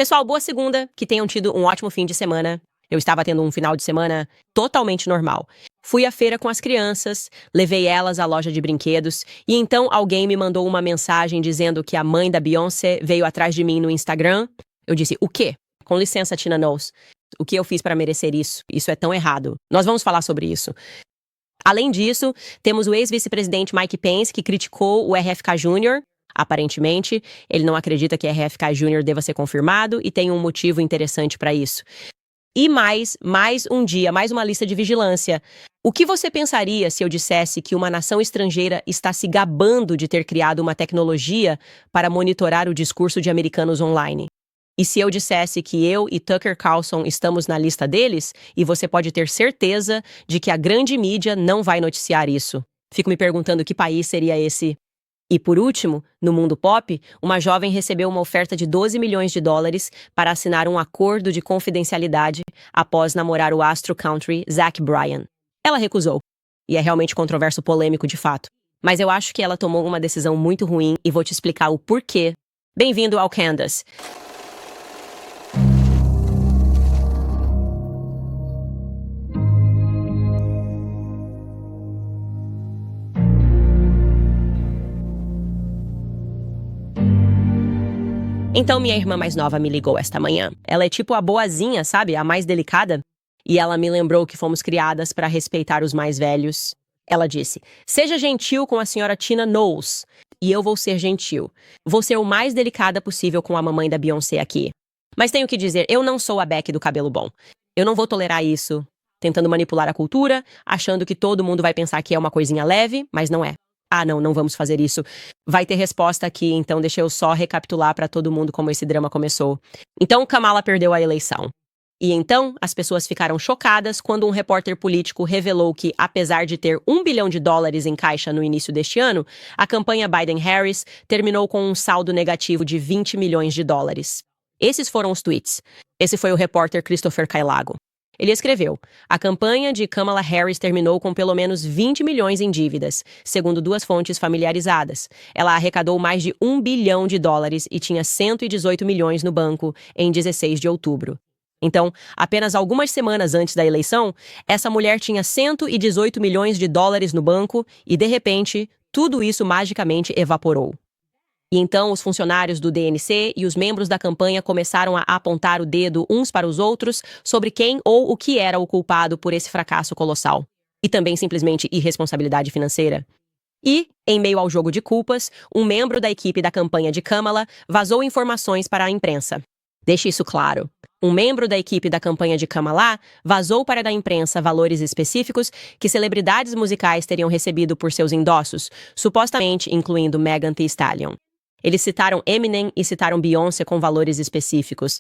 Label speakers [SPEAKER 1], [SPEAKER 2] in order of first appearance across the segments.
[SPEAKER 1] Pessoal, boa segunda, que tenham tido um ótimo fim de semana. Eu estava tendo um final de semana totalmente normal. Fui à feira com as crianças, levei elas à loja de brinquedos e então alguém me mandou uma mensagem dizendo que a mãe da Beyoncé veio atrás de mim no Instagram. Eu disse, o quê? Com licença, Tina Knowles. O que eu fiz para merecer isso? Isso é tão errado. Nós vamos falar sobre isso. Além disso, temos o ex-vice-presidente Mike Pence, que criticou o RFK Jr., aparentemente. Ele não acredita que RFK Jr. deva ser confirmado e tem um motivo interessante para isso. E mais um dia, mais uma lista de vigilância. O que você pensaria se eu dissesse que uma nação estrangeira está se gabando de ter criado uma tecnologia para monitorar o discurso de americanos online? E se eu dissesse que eu e Tucker Carlson estamos na lista deles, e você pode ter certeza de que a grande mídia não vai noticiar isso? Fico me perguntando que país seria esse. E por último, no mundo pop, uma jovem recebeu uma oferta de 12 milhões de dólares para assinar um acordo de confidencialidade após namorar o astro country Zach Bryan. Ela recusou. E é realmente controverso polêmico de fato. Mas eu acho que ela tomou uma decisão muito ruim e vou te explicar o porquê. Bem-vindo ao Candace. Então minha irmã mais nova me ligou esta manhã. Ela é tipo a boazinha, sabe? A mais delicada. E ela me lembrou que fomos criadas para respeitar os mais velhos. Ela disse, seja gentil com a senhora Tina Knowles. E eu vou ser gentil. Vou ser o mais delicada possível com a mamãe da Beyoncé aqui. Mas tenho que dizer, eu não sou a Beck do cabelo bom. Eu não vou tolerar isso. Tentando manipular a cultura, achando que todo mundo vai pensar que é uma coisinha leve, mas não é. Ah, não vamos fazer isso. Vai ter resposta aqui, então deixa eu só recapitular para todo mundo como esse drama começou. Então, Kamala perdeu a eleição. E então, as pessoas ficaram chocadas quando um repórter político revelou que, apesar de ter $1 bilhão em caixa no início deste ano, a campanha Biden-Harris terminou com um saldo negativo de $20 milhões. Esses foram os tweets. Esse foi o repórter Christopher Cailago. Ele escreveu, a campanha de Kamala Harris terminou com pelo menos 20 milhões em dívidas, segundo duas fontes familiarizadas. Ela arrecadou mais de $1 bilhão e tinha 118 milhões no banco em 16 de outubro. Então, apenas algumas semanas antes da eleição, essa mulher tinha 118 milhões de dólares no banco e, de repente, tudo isso magicamente evaporou. E então os funcionários do DNC e os membros da campanha começaram a apontar o dedo uns para os outros sobre quem ou o que era o culpado por esse fracasso colossal. E também simplesmente irresponsabilidade financeira. E, em meio ao jogo de culpas, um membro da equipe da campanha de Kamala vazou informações para a imprensa. Deixe isso claro. Um membro da equipe da campanha de Kamala vazou para a imprensa valores específicos que celebridades musicais teriam recebido por seus endossos, supostamente incluindo Megan Thee Stallion. Eles citaram Eminem e citaram Beyoncé com valores específicos.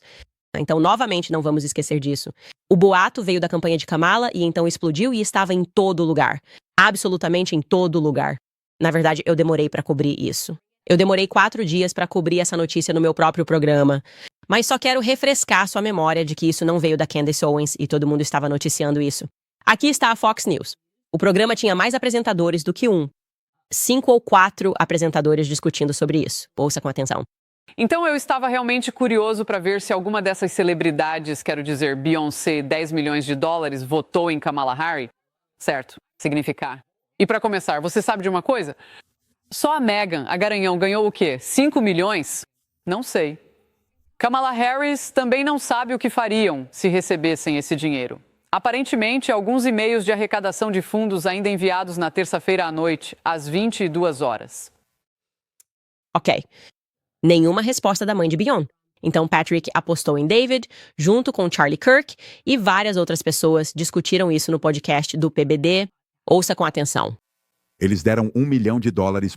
[SPEAKER 1] Então, novamente, não vamos esquecer disso. O boato veio da campanha de Kamala e então explodiu e estava em todo lugar. Absolutamente em todo lugar. Na verdade, eu demorei para cobrir isso. Eu demorei 4 dias para cobrir essa notícia no meu próprio programa. Mas só quero refrescar sua memória de que isso não veio da Candace Owens e todo mundo estava noticiando isso. Aqui está a Fox News. O programa tinha mais apresentadores do que 5 ou 4 apresentadores discutindo sobre isso. Ouça com atenção.
[SPEAKER 2] Então eu estava realmente curioso para ver se alguma dessas celebridades, quero dizer, Beyoncé, 10 milhões de dólares, votou em Kamala Harris? Certo, significar. E para começar, você sabe de uma coisa? Só a Megan, a garanhão, ganhou o quê? 5 milhões? Não sei. Kamala Harris também não sabe o que fariam se recebessem esse dinheiro. Aparentemente, alguns e-mails de arrecadação de fundos ainda enviados na terça-feira à noite, às 22 horas.
[SPEAKER 1] Ok. Nenhuma resposta da mãe de Beyoncé. Então Patrick apostou em David, junto com Charlie Kirk, e várias outras pessoas discutiram isso no podcast do PBD. Ouça com atenção.
[SPEAKER 3] Eles deram $1 milhão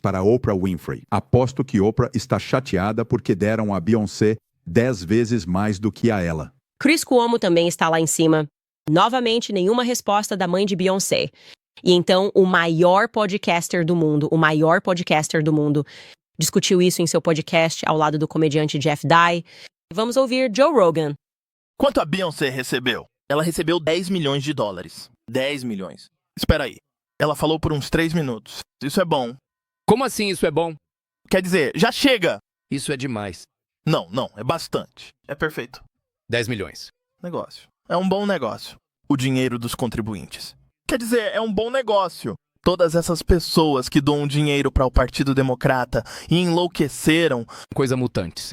[SPEAKER 3] para Oprah Winfrey. Aposto que Oprah está chateada porque deram a Beyoncé 10 vezes mais do que a ela.
[SPEAKER 1] Chris Cuomo também está lá em cima. Novamente, nenhuma resposta da mãe de Beyoncé. E então, o maior podcaster do mundo, discutiu isso em seu podcast ao lado do comediante Jeff Dye. Vamos ouvir Joe Rogan.
[SPEAKER 4] Quanto a Beyoncé recebeu? Ela recebeu $10 milhões. 10 milhões. Espera aí. Ela falou por uns 3 minutos. Isso é bom.
[SPEAKER 5] Como assim isso é bom?
[SPEAKER 4] Quer dizer, já chega!
[SPEAKER 5] Isso é demais.
[SPEAKER 4] Não, é bastante. É perfeito.
[SPEAKER 5] 10 milhões.
[SPEAKER 4] Negócio. É um bom negócio. O dinheiro dos contribuintes. Quer dizer, é um bom negócio. Todas essas pessoas que doam dinheiro para o Partido Democrata e enlouqueceram.
[SPEAKER 5] Coisa mutantes.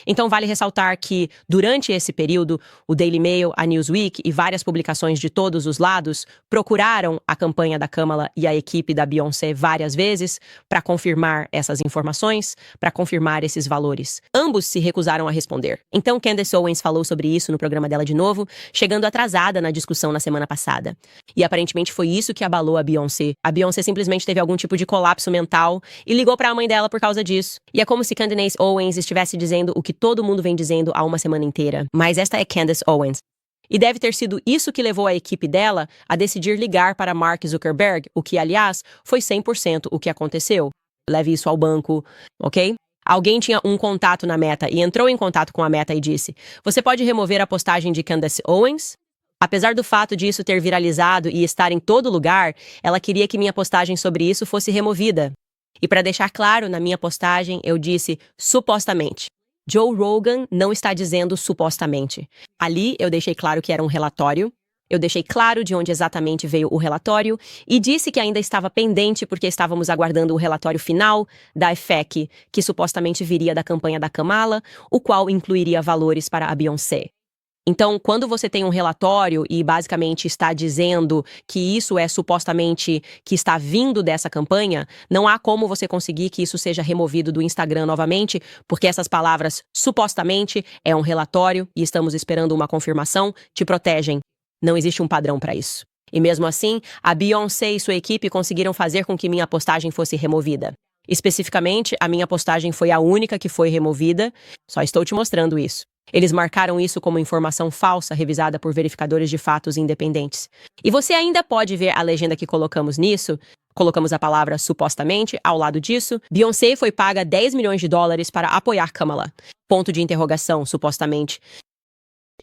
[SPEAKER 1] Então vale ressaltar que, durante esse período, o Daily Mail, a Newsweek e várias publicações de todos os lados procuraram a campanha da Kamala e a equipe da Beyoncé várias vezes para confirmar essas informações, para confirmar esses valores. Ambos se recusaram a responder. Então Candace Owens falou sobre isso no programa dela de novo, chegando atrasada na discussão na semana passada. E aparentemente foi isso que abalou a Beyoncé. A Beyoncé simplesmente teve algum tipo de colapso mental e ligou para a mãe dela por causa disso. E é como se Candace Owens estivesse dizendo o que todo mundo vem dizendo há uma semana inteira. Mas esta é Candace Owens. E deve ter sido isso que levou a equipe dela a decidir ligar para Mark Zuckerberg, o que, aliás, foi 100% o que aconteceu. Leve isso ao banco, ok? Alguém tinha um contato na Meta e entrou em contato com a Meta e disse: "Você pode remover a postagem de Candace Owens?" Apesar do fato de isso ter viralizado e estar em todo lugar, ela queria que minha postagem sobre isso fosse removida. E para deixar claro, na minha postagem, eu disse supostamente. Joe Rogan não está dizendo supostamente. Ali eu deixei claro que era um relatório, eu deixei claro de onde exatamente veio o relatório e disse que ainda estava pendente porque estávamos aguardando o relatório final da EFEC, que supostamente viria da campanha da Kamala, o qual incluiria valores para a Beyoncé. Então, quando você tem um relatório e basicamente está dizendo que isso é supostamente que está vindo dessa campanha, não há como você conseguir que isso seja removido do Instagram novamente, porque essas palavras supostamente é um relatório e estamos esperando uma confirmação, te protegem. Não existe um padrão para isso. E mesmo assim, a Beyoncé e sua equipe conseguiram fazer com que minha postagem fosse removida. Especificamente, a minha postagem foi a única que foi removida, só estou te mostrando isso. Eles marcaram isso como informação falsa revisada por verificadores de fatos independentes. E você ainda pode ver a legenda que colocamos nisso. Colocamos a palavra supostamente ao lado disso. Beyoncé foi paga 10 milhões de dólares para apoiar Kamala. Ponto de interrogação, supostamente.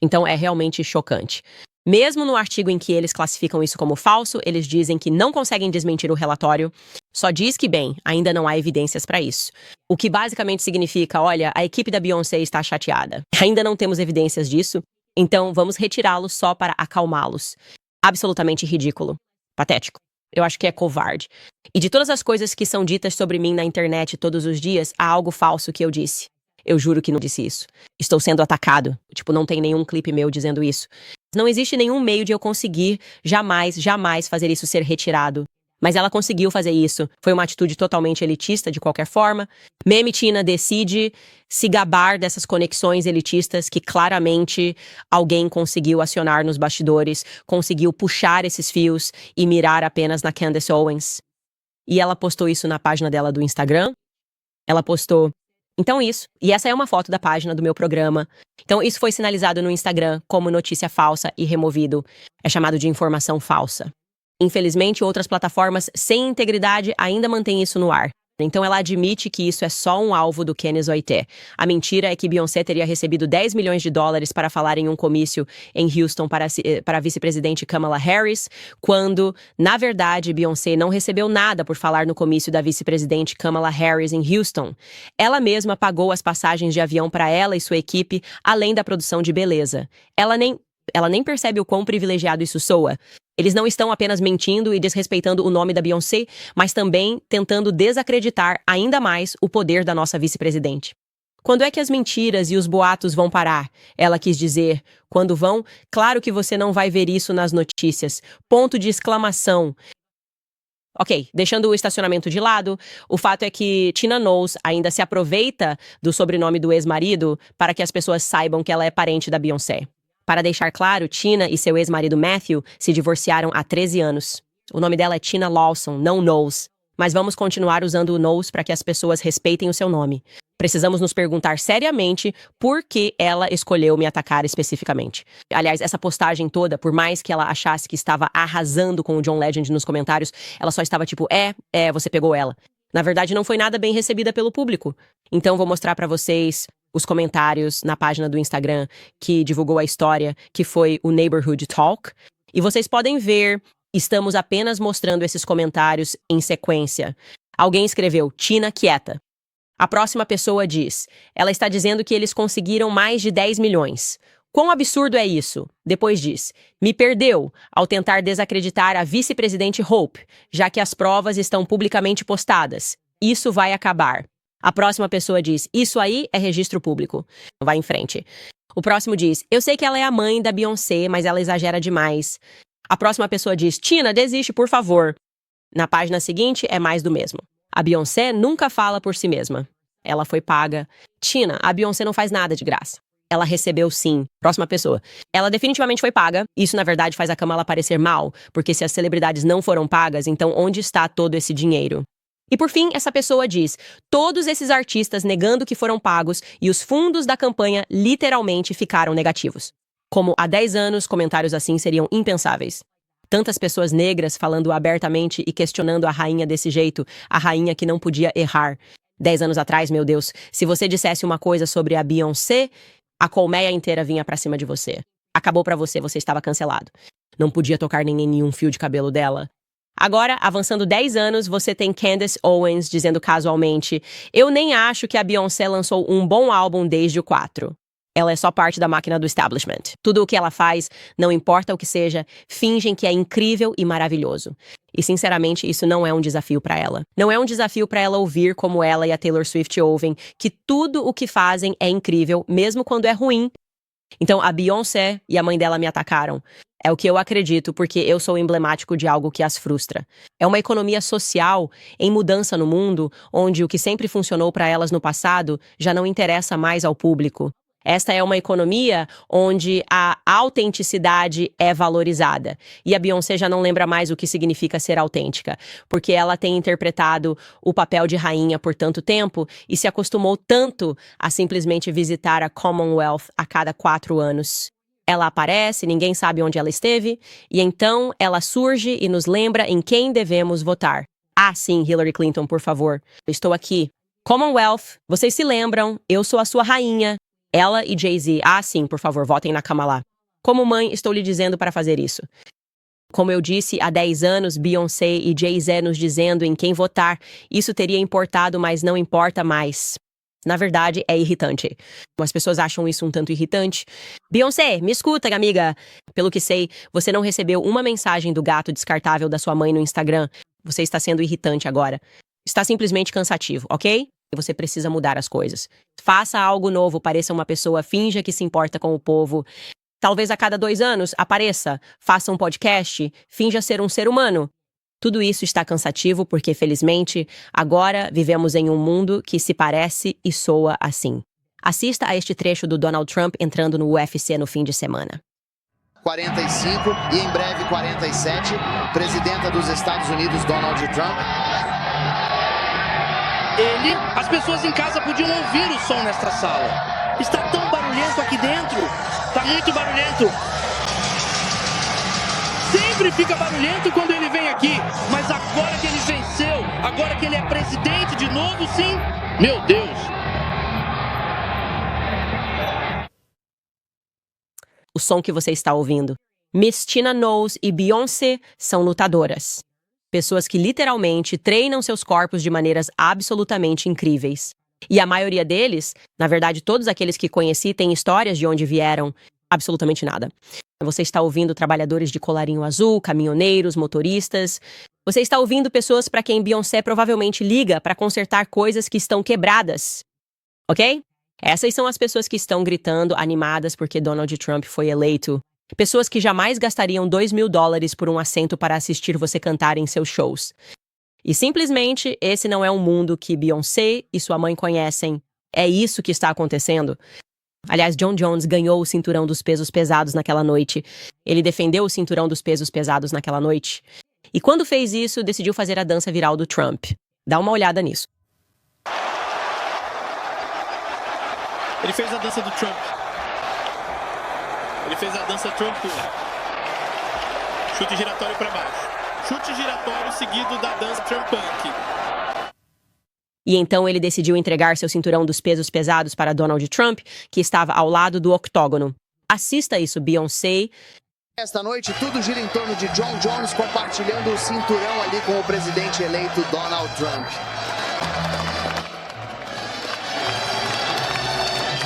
[SPEAKER 1] Então é realmente chocante. Mesmo no artigo em que eles classificam isso como falso, eles dizem que não conseguem desmentir o relatório. Só diz que, bem, ainda não há evidências para isso. O que basicamente significa, olha, a equipe da Beyoncé está chateada. Ainda não temos evidências disso, então vamos retirá-los só para acalmá-los. Absolutamente ridículo. Patético. Eu acho que é covarde. E de todas as coisas que são ditas sobre mim na internet todos os dias, há algo falso que eu disse. Eu juro que não disse isso. Estou sendo atacado. Tipo, não tem nenhum clipe meu dizendo isso. Não existe nenhum meio de eu conseguir jamais fazer isso ser retirado. Mas ela conseguiu fazer isso. Foi uma atitude totalmente elitista, de qualquer forma. Meme Tina decide se gabar dessas conexões elitistas que claramente alguém conseguiu acionar nos bastidores, conseguiu puxar esses fios e mirar apenas na Candace Owens. E ela postou isso na página dela do Instagram. Ela postou... Então isso, e essa é uma foto da página do meu programa. Então isso foi sinalizado no Instagram como notícia falsa e removido. É chamado de informação falsa. Infelizmente, outras plataformas sem integridade ainda mantêm isso no ar. Então ela admite que isso é só um alvo do Kenneth Oite. A mentira é que Beyoncé teria recebido 10 milhões de dólares para falar em um comício em Houston para a vice-presidente Kamala Harris, quando, na verdade, Beyoncé não recebeu nada por falar no comício da vice-presidente Kamala Harris em Houston. Ela mesma pagou as passagens de avião para ela e sua equipe, além da produção de beleza. Ela nem percebe o quão privilegiado isso soa. Eles não estão apenas mentindo e desrespeitando o nome da Beyoncé, mas também tentando desacreditar ainda mais o poder da nossa vice-presidente. Quando é que as mentiras e os boatos vão parar? Ela quis dizer. Quando vão? Claro que você não vai ver isso nas notícias. Ponto de exclamação. Ok, deixando o estacionamento de lado, o fato é que Tina Knowles ainda se aproveita do sobrenome do ex-marido para que as pessoas saibam que ela é parente da Beyoncé. Para deixar claro, Tina e seu ex-marido Matthew se divorciaram há 13 anos. O nome dela é Tina Lawson, não Knowles. Mas vamos continuar usando o Knowles para que as pessoas respeitem o seu nome. Precisamos nos perguntar seriamente por que ela escolheu me atacar especificamente. Aliás, essa postagem toda, por mais que ela achasse que estava arrasando com o John Legend nos comentários, ela só estava tipo, você pegou ela. Na verdade, não foi nada bem recebida pelo público. Então, vou mostrar para vocês os comentários na página do Instagram que divulgou a história, que foi o Neighborhood Talk. E vocês podem ver, estamos apenas mostrando esses comentários em sequência. Alguém escreveu, Tina quieta. A próxima pessoa diz, ela está dizendo que eles conseguiram mais de 10 milhões. Quão absurdo é isso? Depois diz, me perdeu ao tentar desacreditar a vice-presidente Hope, já que as provas estão publicamente postadas. Isso vai acabar. A próxima pessoa diz, isso aí é registro público. Vai em frente. O próximo diz, eu sei que ela é a mãe da Beyoncé, mas ela exagera demais. A próxima pessoa diz, Tina, desiste, por favor. Na página seguinte, é mais do mesmo. A Beyoncé nunca fala por si mesma. Ela foi paga. Tina, a Beyoncé não faz nada de graça. Ela recebeu sim. Próxima pessoa. Ela definitivamente foi paga. Isso, na verdade, faz a Kamala parecer mal, porque se as celebridades não foram pagas, então onde está todo esse dinheiro? E por fim, essa pessoa diz, todos esses artistas negando que foram pagos e os fundos da campanha literalmente ficaram negativos. Como há 10 anos, comentários assim seriam impensáveis. Tantas pessoas negras falando abertamente e questionando a rainha desse jeito, a rainha que não podia errar. 10 anos atrás, meu Deus, se você dissesse uma coisa sobre a Beyoncé, a colmeia inteira vinha pra cima de você. Acabou pra você, você estava cancelado. Não podia tocar nem em nenhum fio de cabelo dela. Agora, avançando 10 anos, você tem Candace Owens dizendo casualmente, eu nem acho que a Beyoncé lançou um bom álbum desde o 4. Ela é só parte da máquina do establishment. Tudo o que ela faz, não importa o que seja, fingem que é incrível e maravilhoso. E, sinceramente, isso não é um desafio para ela. Não é um desafio para ela ouvir como ela e a Taylor Swift ouvem, que tudo o que fazem é incrível, mesmo quando é ruim. Então, a Beyoncé e a mãe dela me atacaram. É o que eu acredito, porque eu sou emblemático de algo que as frustra. É uma economia social em mudança no mundo, onde o que sempre funcionou para elas no passado já não interessa mais ao público. Esta é uma economia onde a autenticidade é valorizada. E a Beyoncé já não lembra mais o que significa ser autêntica, porque ela tem interpretado o papel de rainha por tanto tempo e se acostumou tanto a simplesmente visitar a Commonwealth a cada 4 anos. Ela aparece, ninguém sabe onde ela esteve, e então ela surge e nos lembra em quem devemos votar. Ah, sim, Hillary Clinton, por favor. Eu estou aqui. Commonwealth, vocês se lembram, eu sou a sua rainha. Ela e Jay-Z, ah sim, por favor, votem na Kamala. Como mãe, estou lhe dizendo para fazer isso. Como eu disse, há 10 anos, Beyoncé e Jay-Z nos dizendo em quem votar. Isso teria importado, mas não importa mais. Na verdade, é irritante. As pessoas acham isso um tanto irritante. Beyoncé, me escuta, amiga. Pelo que sei, você não recebeu uma mensagem do gato descartável da sua mãe no Instagram. Você está sendo irritante agora. Está simplesmente cansativo, ok? Você precisa mudar as coisas. Faça algo novo, pareça uma pessoa, finja que se importa com o povo. Talvez a cada 2 anos, apareça, faça um podcast, finja ser um ser humano. Tudo isso está cansativo porque, felizmente, agora vivemos em um mundo que se parece e soa assim. Assista a este trecho do Donald Trump entrando no UFC no fim de semana.
[SPEAKER 6] 45 e em breve 47, presidenta dos Estados Unidos, Donald Trump.
[SPEAKER 7] As pessoas em casa podiam ouvir o som nesta sala. Está tão barulhento aqui dentro. Está muito barulhento. Sempre fica barulhento quando ele vem aqui. Mas agora que ele venceu, agora que ele é presidente de novo, sim. Meu Deus.
[SPEAKER 1] O som que você está ouvindo. Miss Tina Knowles e Beyoncé são lutadoras. Pessoas que literalmente treinam seus corpos de maneiras absolutamente incríveis. E a maioria deles, na verdade todos aqueles que conheci têm histórias de onde vieram, absolutamente nada. Você está ouvindo trabalhadores de colarinho azul, caminhoneiros, motoristas. Você está ouvindo pessoas para quem Beyoncé provavelmente liga para consertar coisas que estão quebradas. Ok? Essas são as pessoas que estão gritando, animadas porque Donald Trump foi eleito. Pessoas que jamais gastariam $2.000 por um assento para assistir você cantar em seus shows. E simplesmente esse não é um mundo que Beyoncé e sua mãe conhecem. É isso que está acontecendo. Aliás, Jon Jones ganhou o cinturão dos pesos pesados naquela noite. Ele defendeu o cinturão dos pesos pesados naquela noite. E quando fez isso, decidiu fazer a dança viral do Trump. Dá uma olhada nisso.
[SPEAKER 4] Ele fez a dança do Trump. Ele fez a dança Trump. Chute giratório para baixo. Chute giratório seguido da dança Trump Punk.
[SPEAKER 1] E então ele decidiu entregar seu cinturão dos pesos pesados para Donald Trump, que estava ao lado do octógono. Assista isso, Beyoncé.
[SPEAKER 6] Esta noite tudo gira em torno de Jon Jones compartilhando o cinturão ali com o presidente eleito Donald Trump.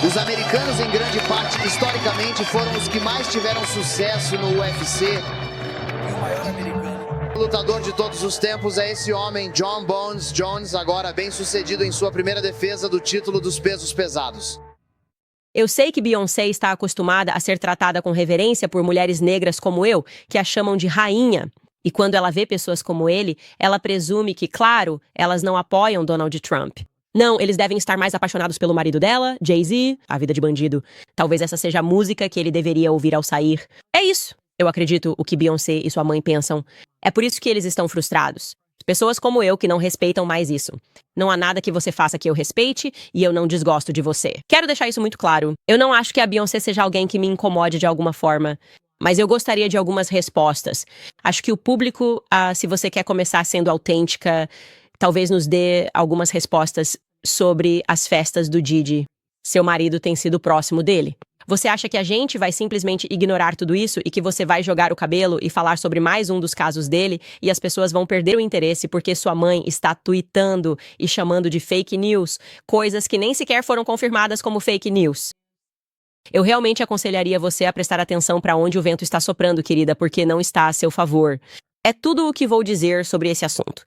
[SPEAKER 6] Os americanos, em grande parte, historicamente, foram os que mais tiveram sucesso no UFC. O lutador de todos os tempos é esse homem, John Bones Jones, agora bem sucedido em sua primeira defesa do título dos pesos pesados.
[SPEAKER 1] Eu sei que Beyoncé está acostumada a ser tratada com reverência por mulheres negras como eu, que a chamam de rainha. E quando ela vê pessoas como ele, ela presume que, claro, elas não apoiam Donald Trump. Não, eles devem estar mais apaixonados pelo marido dela, Jay-Z, a vida de bandido. Talvez essa seja a música que ele deveria ouvir ao sair. É isso. Eu acredito o que Beyoncé e sua mãe pensam. É por isso que eles estão frustrados. Pessoas como eu que não respeitam mais isso. Não há nada que você faça que eu respeite e eu não desgosto de você. Quero deixar isso muito claro. Eu não acho que a Beyoncé seja alguém que me incomode de alguma forma. Mas eu gostaria de algumas respostas. Acho que o público, se você quer começar sendo autêntica, talvez nos dê algumas respostas sobre as festas do Diddy. Seu marido tem sido próximo dele. Você acha que a gente vai simplesmente ignorar tudo isso e que você vai jogar o cabelo e falar sobre mais um dos casos dele e as pessoas vão perder o interesse porque sua mãe está tweetando e chamando de fake news, coisas que nem sequer foram confirmadas como fake news? Eu realmente aconselharia você a prestar atenção para onde o vento está soprando, querida, porque não está a seu favor. É tudo o que vou dizer sobre esse assunto.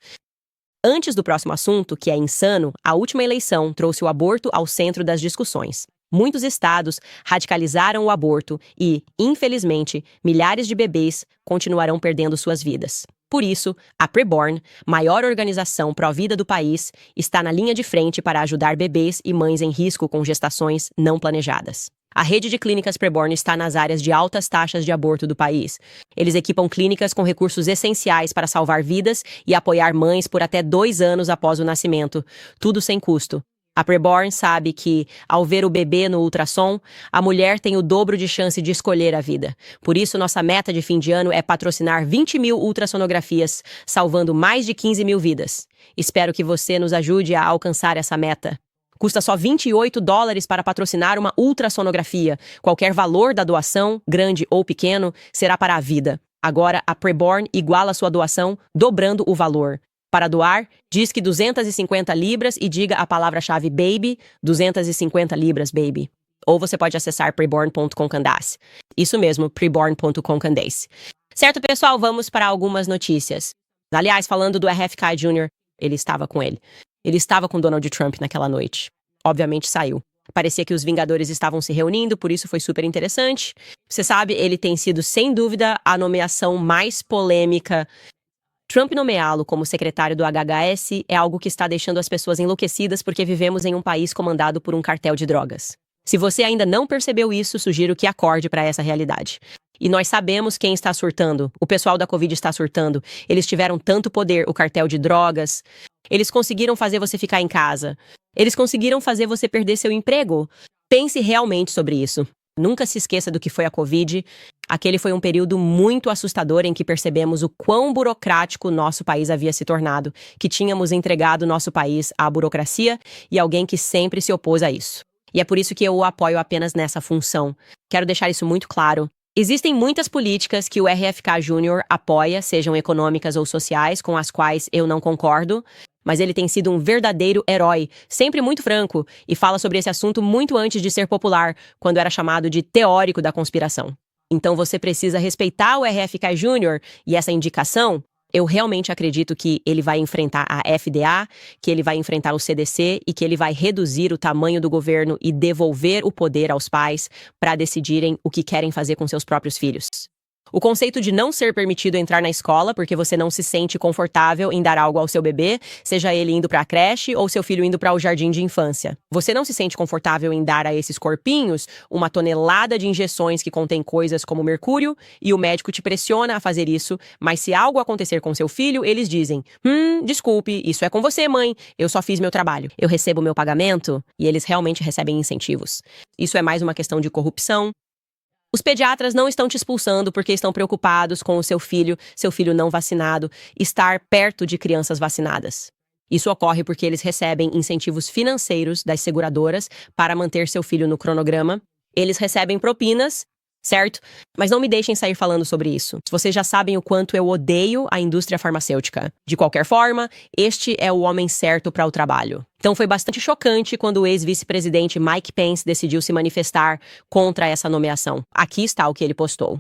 [SPEAKER 1] Antes do próximo assunto, que é insano, a última eleição trouxe o aborto ao centro das discussões. Muitos estados radicalizaram o aborto e, infelizmente, milhares de bebês continuarão perdendo suas vidas. Por isso, a Preborn, maior organização pró-vida do país, está na linha de frente para ajudar bebês e mães em risco com gestações não planejadas. A rede de clínicas Preborn está nas áreas de altas taxas de aborto do país. Eles equipam clínicas com recursos essenciais para salvar vidas e apoiar mães por até 2 anos após o nascimento, tudo sem custo. A Preborn sabe que, ao ver o bebê no ultrassom, a mulher tem o dobro de chance de escolher a vida. Por isso, nossa meta de fim de ano é patrocinar 20 mil ultrassonografias, salvando mais de 15 mil vidas. Espero que você nos ajude a alcançar essa meta. Custa só $28 para patrocinar uma ultrassonografia. Qualquer valor da doação, grande ou pequeno, será para a vida. Agora, a Preborn iguala sua doação, dobrando o valor. Para doar, diz que 250 libras e diga a palavra-chave BABY, 250 libras, baby. Ou você pode acessar preborn.com Candace. Isso mesmo, preborn.com Candace. Certo, pessoal, vamos para algumas notícias. Aliás, falando do RFK Jr., ele estava com ele. Ele estava com Donald Trump naquela noite. Obviamente saiu. Parecia que os Vingadores estavam se reunindo, por isso foi super interessante. Você sabe, ele tem sido, sem dúvida, a nomeação mais polêmica. Trump nomeá-lo como secretário do HHS é algo que está deixando as pessoas enlouquecidas porque vivemos em um país comandado por um cartel de drogas. Se você ainda não percebeu isso, sugiro que acorde para essa realidade. E nós sabemos quem está surtando. O pessoal da Covid está surtando. Eles tiveram tanto poder, o cartel de drogas. Eles conseguiram fazer você ficar em casa. Eles conseguiram fazer você perder seu emprego. Pense realmente sobre isso. Nunca se esqueça do que foi a Covid. Aquele foi um período muito assustador em que percebemos o quão burocrático nosso país havia se tornado, que tínhamos entregado nosso país à burocracia e alguém que sempre se opôs a isso. E é por isso que eu o apoio apenas nessa função. Quero deixar isso muito claro. Existem muitas políticas que o RFK Jr. apoia, sejam econômicas ou sociais, com as quais eu não concordo, mas ele tem sido um verdadeiro herói, sempre muito franco, e fala sobre esse assunto muito antes de ser popular, quando era chamado de teórico da conspiração. Então você precisa respeitar o RFK Jr. e essa indicação. Eu realmente acredito que ele vai enfrentar a FDA, que ele vai enfrentar o CDC e que ele vai reduzir o tamanho do governo e devolver o poder aos pais para decidirem o que querem fazer com seus próprios filhos. O conceito de não ser permitido entrar na escola porque você não se sente confortável em dar algo ao seu bebê, seja ele indo para a creche ou seu filho indo para o jardim de infância. Você não se sente confortável em dar a esses corpinhos uma tonelada de injeções que contém coisas como mercúrio e o médico te pressiona a fazer isso, mas se algo acontecer com seu filho, eles dizem: desculpe, isso é com você, mãe, eu só fiz meu trabalho. Eu recebo meu pagamento e eles realmente recebem incentivos. Isso é mais uma questão de corrupção. Os pediatras não estão te expulsando porque estão preocupados com o seu filho não vacinado, estar perto de crianças vacinadas. Isso ocorre porque eles recebem incentivos financeiros das seguradoras para manter seu filho no cronograma. Eles recebem propinas, certo? Mas não me deixem sair falando sobre isso. Vocês já sabem o quanto eu odeio a indústria farmacêutica. De qualquer forma, este é o homem certo para o trabalho. Então foi bastante chocante quando o ex-vice-presidente Mike Pence decidiu se manifestar contra essa nomeação. Aqui está o que ele postou.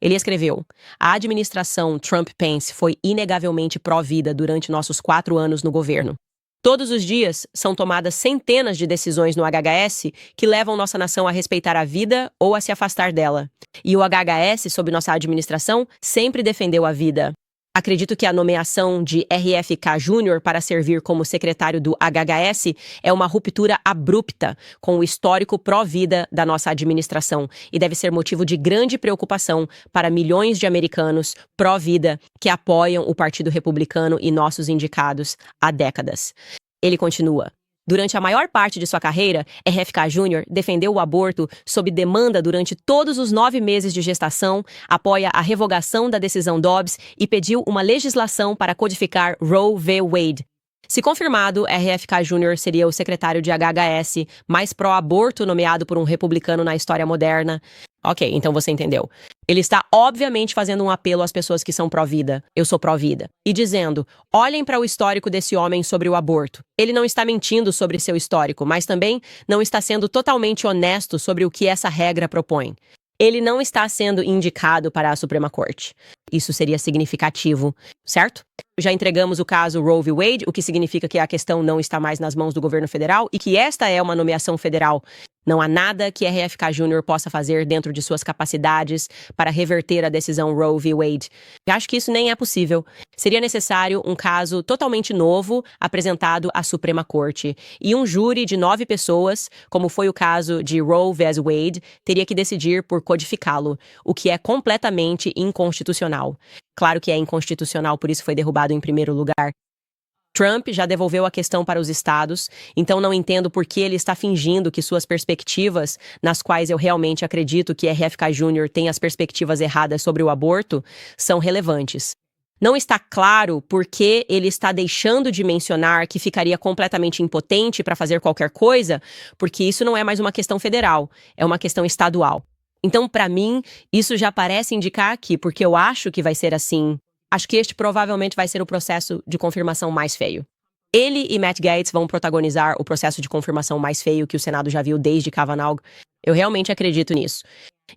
[SPEAKER 1] Ele escreveu: a administração Trump-Pence foi inegavelmente pró-vida durante nossos 4 anos no governo. Todos os dias são tomadas centenas de decisões no HHS que levam nossa nação a respeitar a vida ou a se afastar dela. E o HHS, sob nossa administração, sempre defendeu a vida. Acredito que a nomeação de RFK Jr. para servir como secretário do HHS é uma ruptura abrupta com o histórico pró-vida da nossa administração e deve ser motivo de grande preocupação para milhões de americanos pró-vida que apoiam o Partido Republicano e nossos indicados há décadas. Ele continua: durante a maior parte de sua carreira, RFK Jr. defendeu o aborto sob demanda durante todos os 9 meses de gestação, apoia a revogação da decisão Dobbs e pediu uma legislação para codificar Roe v. Wade. Se confirmado, RFK Jr. seria o secretário de HHS mais pró-aborto nomeado por um republicano na história moderna. Ok, então você entendeu. Ele está obviamente fazendo um apelo às pessoas que são pró-vida. Eu sou pró-vida. E dizendo: olhem para o histórico desse homem sobre o aborto. Ele não está mentindo sobre seu histórico, mas também não está sendo totalmente honesto sobre o que essa regra propõe. Ele não está sendo indicado para a Suprema Corte. Isso seria significativo, certo? Já entregamos o caso Roe v. Wade, o que significa que a questão não está mais nas mãos do governo federal e que esta é uma nomeação federal. Não há nada que RFK Jr. possa fazer dentro de suas capacidades para reverter a decisão Roe v. Wade. Acho que isso nem é possível. Seria necessário um caso totalmente novo apresentado à Suprema Corte. E um júri de 9 pessoas, como foi o caso de Roe v. Wade, teria que decidir por codificá-lo, o que é completamente inconstitucional. Claro que é inconstitucional, por isso foi derrubado em primeiro lugar. Trump já devolveu a questão para os estados, então não entendo por que ele está fingindo que suas perspectivas, nas quais eu realmente acredito que RFK Jr. tem as perspectivas erradas sobre o aborto, são relevantes. Não está claro por que ele está deixando de mencionar que ficaria completamente impotente para fazer qualquer coisa, porque isso não é mais uma questão federal, é uma questão estadual. Então, para mim, isso já parece indicar aqui, porque eu acho que vai ser assim. Acho que este provavelmente vai ser o processo de confirmação mais feio. Ele e Matt Gaetz vão protagonizar o processo de confirmação mais feio que o Senado já viu desde Kavanaugh. Eu realmente acredito nisso.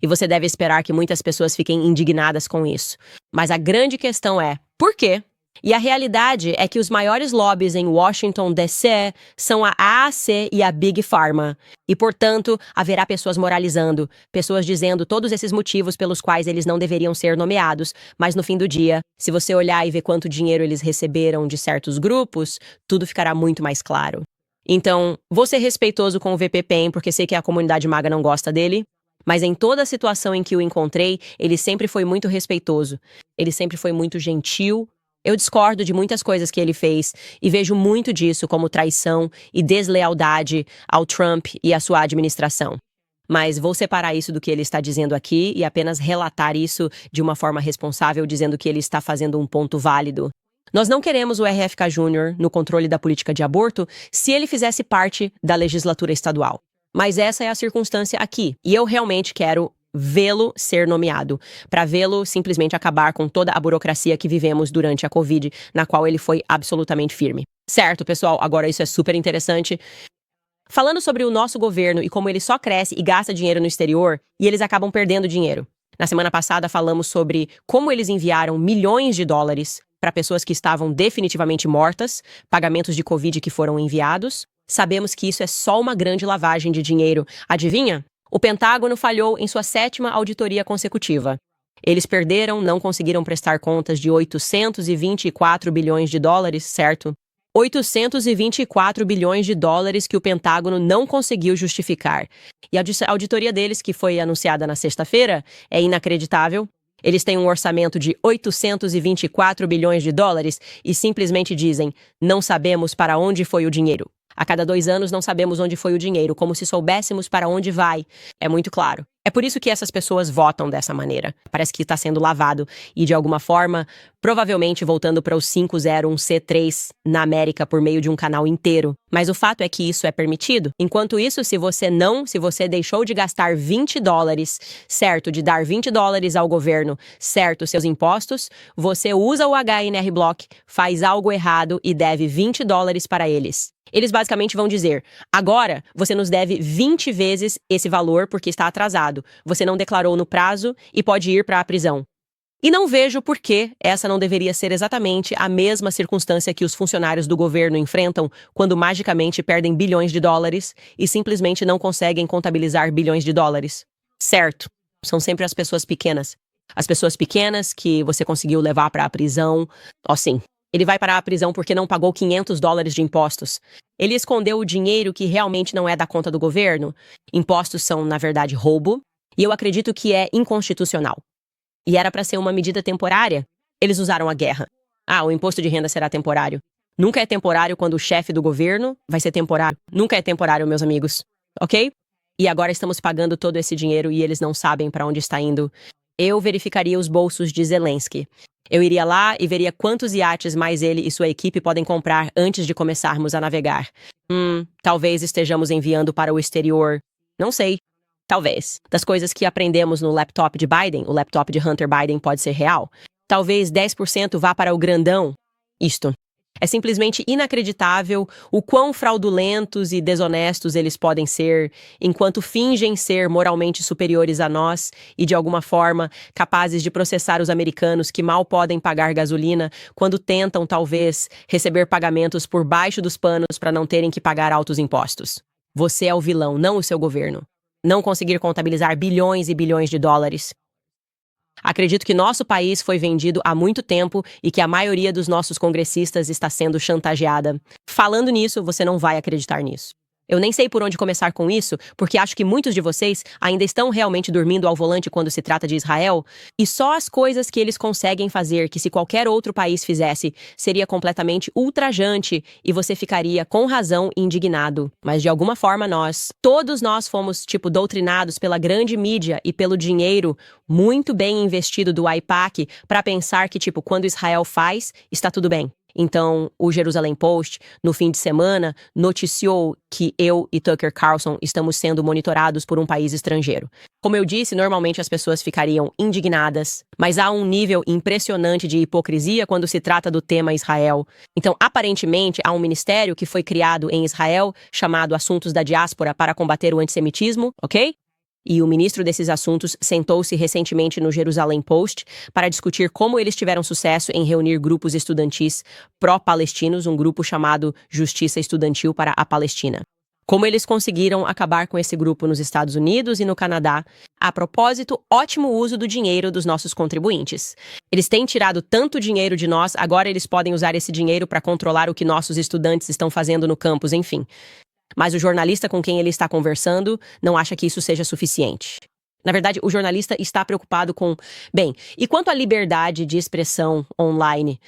[SPEAKER 1] E você deve esperar que muitas pessoas fiquem indignadas com isso. Mas a grande questão é, por quê? E a realidade é que os maiores lobbies em Washington, D.C. são a AAC e a Big Pharma. E, portanto, haverá pessoas moralizando, pessoas dizendo todos esses motivos pelos quais eles não deveriam ser nomeados, mas no fim do dia, se você olhar e ver quanto dinheiro eles receberam de certos grupos, tudo ficará muito mais claro. Então, vou ser respeitoso com o VP Pen, porque sei que a comunidade maga não gosta dele, mas em toda a situação em que o encontrei, ele sempre foi muito respeitoso, ele sempre foi muito gentil. Eu discordo de muitas coisas que ele fez e vejo muito disso como traição e deslealdade ao Trump e à sua administração. Mas vou separar isso do que ele está dizendo aqui e apenas relatar isso de uma forma responsável, dizendo que ele está fazendo um ponto válido. Nós não queremos o RFK Jr. no controle da política de aborto se ele fizesse parte da legislatura estadual. Mas essa é a circunstância aqui, e eu realmente quero vê-lo ser nomeado, para vê-lo simplesmente acabar com toda a burocracia que vivemos durante a Covid, na qual ele foi absolutamente firme. Certo, pessoal, agora isso é super interessante. Falando sobre o nosso governo e como ele só cresce e gasta dinheiro no exterior, e eles acabam perdendo dinheiro. Na semana passada falamos sobre como eles enviaram milhões de dólares para pessoas que estavam definitivamente mortas, pagamentos de Covid que foram enviados. Sabemos que isso é só uma grande lavagem de dinheiro. Adivinha? O Pentágono falhou em sua 7ª auditoria consecutiva. Eles perderam, não conseguiram prestar contas de 824 bilhões de dólares, certo? 824 bilhões de dólares que o Pentágono não conseguiu justificar. E a auditoria deles, que foi anunciada na sexta-feira, é inacreditável. Eles têm um orçamento de 824 bilhões de dólares e simplesmente dizem: não sabemos para onde foi o dinheiro. A cada 2 anos não sabemos onde foi o dinheiro, como se soubéssemos para onde vai. É muito claro. É por isso que essas pessoas votam dessa maneira. Parece que está sendo lavado e, de alguma forma, provavelmente voltando para o 501c3 na América por meio de um canal inteiro. Mas o fato é que isso é permitido. Enquanto isso, se você deixou de gastar $20, certo, de dar $20 ao governo, certo, seus impostos, você usa o HNR Block, faz algo errado e deve $20 para eles. Eles basicamente vão dizer, agora você nos deve 20 vezes esse valor porque está atrasado. Você não declarou no prazo e pode ir para a prisão. E não vejo por que essa não deveria ser exatamente a mesma circunstância que os funcionários do governo enfrentam quando magicamente perdem bilhões de dólares e simplesmente não conseguem contabilizar bilhões de dólares. Certo, são sempre as pessoas pequenas. As pessoas pequenas que você conseguiu levar para a prisão. Sim. Ele vai para a prisão porque não pagou $500 de impostos. Ele escondeu o dinheiro que realmente não é da conta do governo. Impostos são, na verdade, roubo. E eu acredito que é inconstitucional. E era para ser uma medida temporária. Eles usaram a guerra. O imposto de renda será temporário. Nunca é temporário quando o chefe do governo vai ser temporário. Nunca é temporário, meus amigos. Ok? E agora estamos pagando todo esse dinheiro e eles não sabem para onde está indo. Eu verificaria os bolsos de Zelensky. Eu iria lá e veria quantos iates mais ele e sua equipe podem comprar antes de começarmos a navegar. Talvez estejamos enviando para o exterior. Não sei. Talvez. Das coisas que aprendemos no laptop de Biden, o laptop de Hunter Biden pode ser real. Talvez 10% vá para o grandão. Isto. É simplesmente inacreditável o quão fraudulentos e desonestos eles podem ser, enquanto fingem ser moralmente superiores a nós e, de alguma forma, capazes de processar os americanos que mal podem pagar gasolina quando tentam, talvez, receber pagamentos por baixo dos panos para não terem que pagar altos impostos. Você é o vilão, não o seu governo. Não conseguir contabilizar bilhões e bilhões de dólares. Acredito que nosso país foi vendido há muito tempo e que a maioria dos nossos congressistas está sendo chantageada. Falando nisso, você não vai acreditar nisso. Eu nem sei por onde começar com isso, porque acho que muitos de vocês ainda estão realmente dormindo ao volante quando se trata de Israel, e só as coisas que eles conseguem fazer que se qualquer outro país fizesse, seria completamente ultrajante e você ficaria com razão indignado. Mas de alguma forma todos nós fomos doutrinados pela grande mídia e pelo dinheiro muito bem investido do AIPAC para pensar que quando Israel faz, está tudo bem. Então, o Jerusalem Post, no fim de semana, noticiou que eu e Tucker Carlson estamos sendo monitorados por um país estrangeiro. Como eu disse, normalmente as pessoas ficariam indignadas, mas há um nível impressionante de hipocrisia quando se trata do tema Israel. Então, aparentemente, há um ministério que foi criado em Israel chamado Assuntos da Diáspora para combater o antissemitismo, ok? E o ministro desses assuntos sentou-se recentemente no Jerusalem Post para discutir como eles tiveram sucesso em reunir grupos estudantis pró-palestinos, um grupo chamado Justiça Estudantil para a Palestina. Como eles conseguiram acabar com esse grupo nos Estados Unidos e no Canadá. A propósito, ótimo uso do dinheiro dos nossos contribuintes. Eles têm tirado tanto dinheiro de nós, agora eles podem usar esse dinheiro para controlar o que nossos estudantes estão fazendo no campus, enfim. Mas o jornalista com quem ele está conversando não acha que isso seja suficiente. Na verdade, o jornalista está preocupado com... e quanto à liberdade de expressão online?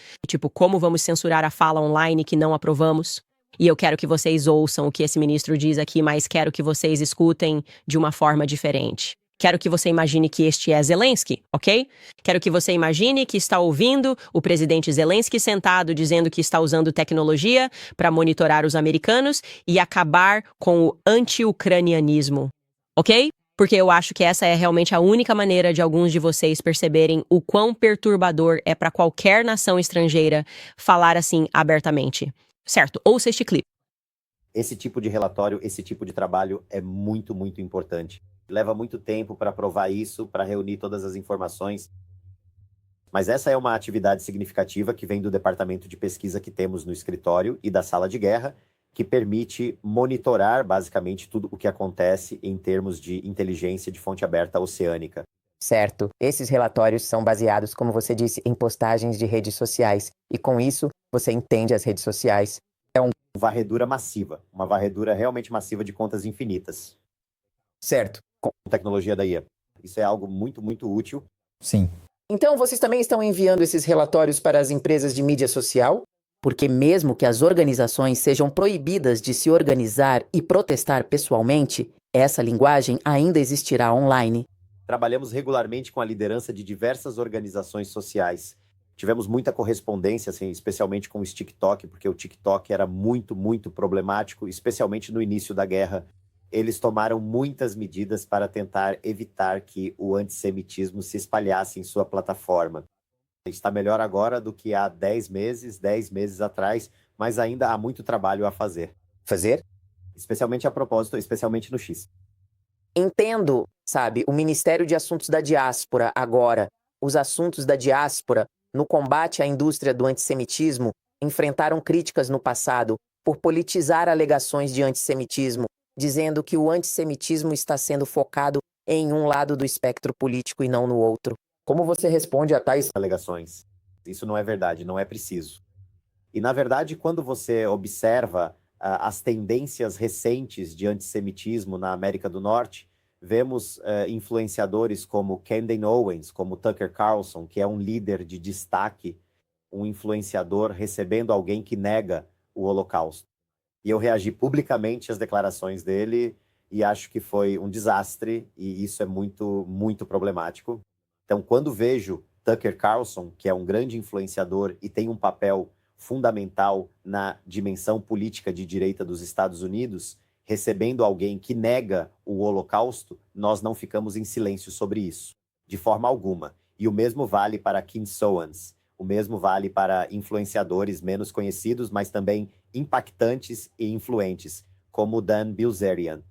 [SPEAKER 1] Como vamos censurar a fala online que não aprovamos? E eu quero que vocês ouçam o que esse ministro diz aqui, mas quero que vocês escutem de uma forma diferente. Quero que você imagine que este é Zelensky, ok? Quero que você imagine que está ouvindo o presidente Zelensky sentado dizendo que está usando tecnologia para monitorar os americanos e acabar com o anti-ucranianismo, ok? Porque eu acho que essa é realmente a única maneira de alguns de vocês perceberem o quão perturbador é para qualquer nação estrangeira falar assim abertamente. Certo, ouça este clipe.
[SPEAKER 8] Esse tipo de relatório, esse tipo de trabalho é muito, muito importante. Leva muito tempo para provar isso, para reunir todas as informações. Mas essa é uma atividade significativa que vem do departamento de pesquisa que temos no escritório e da sala de guerra, que permite monitorar basicamente tudo o que acontece em termos de inteligência de fonte aberta oceânica.
[SPEAKER 9] Certo. Esses relatórios são baseados, como você disse, em postagens de redes sociais. E com isso, você entende as redes sociais. É uma
[SPEAKER 8] varredura massiva, uma varredura realmente massiva de contas infinitas.
[SPEAKER 9] Certo.
[SPEAKER 8] Com tecnologia da IA. Isso é algo muito, muito útil.
[SPEAKER 9] Sim. Então, vocês também estão enviando esses relatórios para as empresas de mídia social? Porque mesmo que as organizações sejam proibidas de se organizar e protestar pessoalmente, Essa linguagem ainda existirá online.
[SPEAKER 8] Trabalhamos regularmente com a liderança de diversas organizações sociais. Tivemos muita correspondência, assim, especialmente com o TikTok, porque o TikTok era muito, muito problemático, especialmente no início da guerra. Eles tomaram muitas medidas para tentar evitar que o antissemitismo se espalhasse em sua plataforma. Está melhor agora do que há 10 meses atrás, mas ainda há muito trabalho a fazer.
[SPEAKER 9] Fazer?
[SPEAKER 8] Especialmente a propósito, especialmente no X.
[SPEAKER 9] Entendo, sabe, o Ministério de Assuntos da Diáspora agora, os assuntos da diáspora no combate à indústria do antissemitismo enfrentaram críticas no passado por politizar alegações de antissemitismo, dizendo que o antissemitismo está sendo focado em um lado do espectro político e não no outro. Como você responde a tais
[SPEAKER 8] alegações? Isso não é verdade, não é preciso. E, na verdade, quando você observa as tendências recentes de antissemitismo na América do Norte, vemos influenciadores como Camden Owens, como Tucker Carlson, que é um líder de destaque, um influenciador recebendo alguém que nega o Holocausto. E eu reagi publicamente às declarações dele e acho que foi um desastre, e isso é muito, muito problemático. Então, quando vejo Tucker Carlson, que é um grande influenciador e tem um papel fundamental na dimensão política de direita dos Estados Unidos, recebendo alguém que nega o Holocausto, nós não ficamos em silêncio sobre isso, de forma alguma. E o mesmo vale para Kim Soans, o mesmo vale para influenciadores menos conhecidos, mas também impactantes e influentes, como Dan Bilzerian,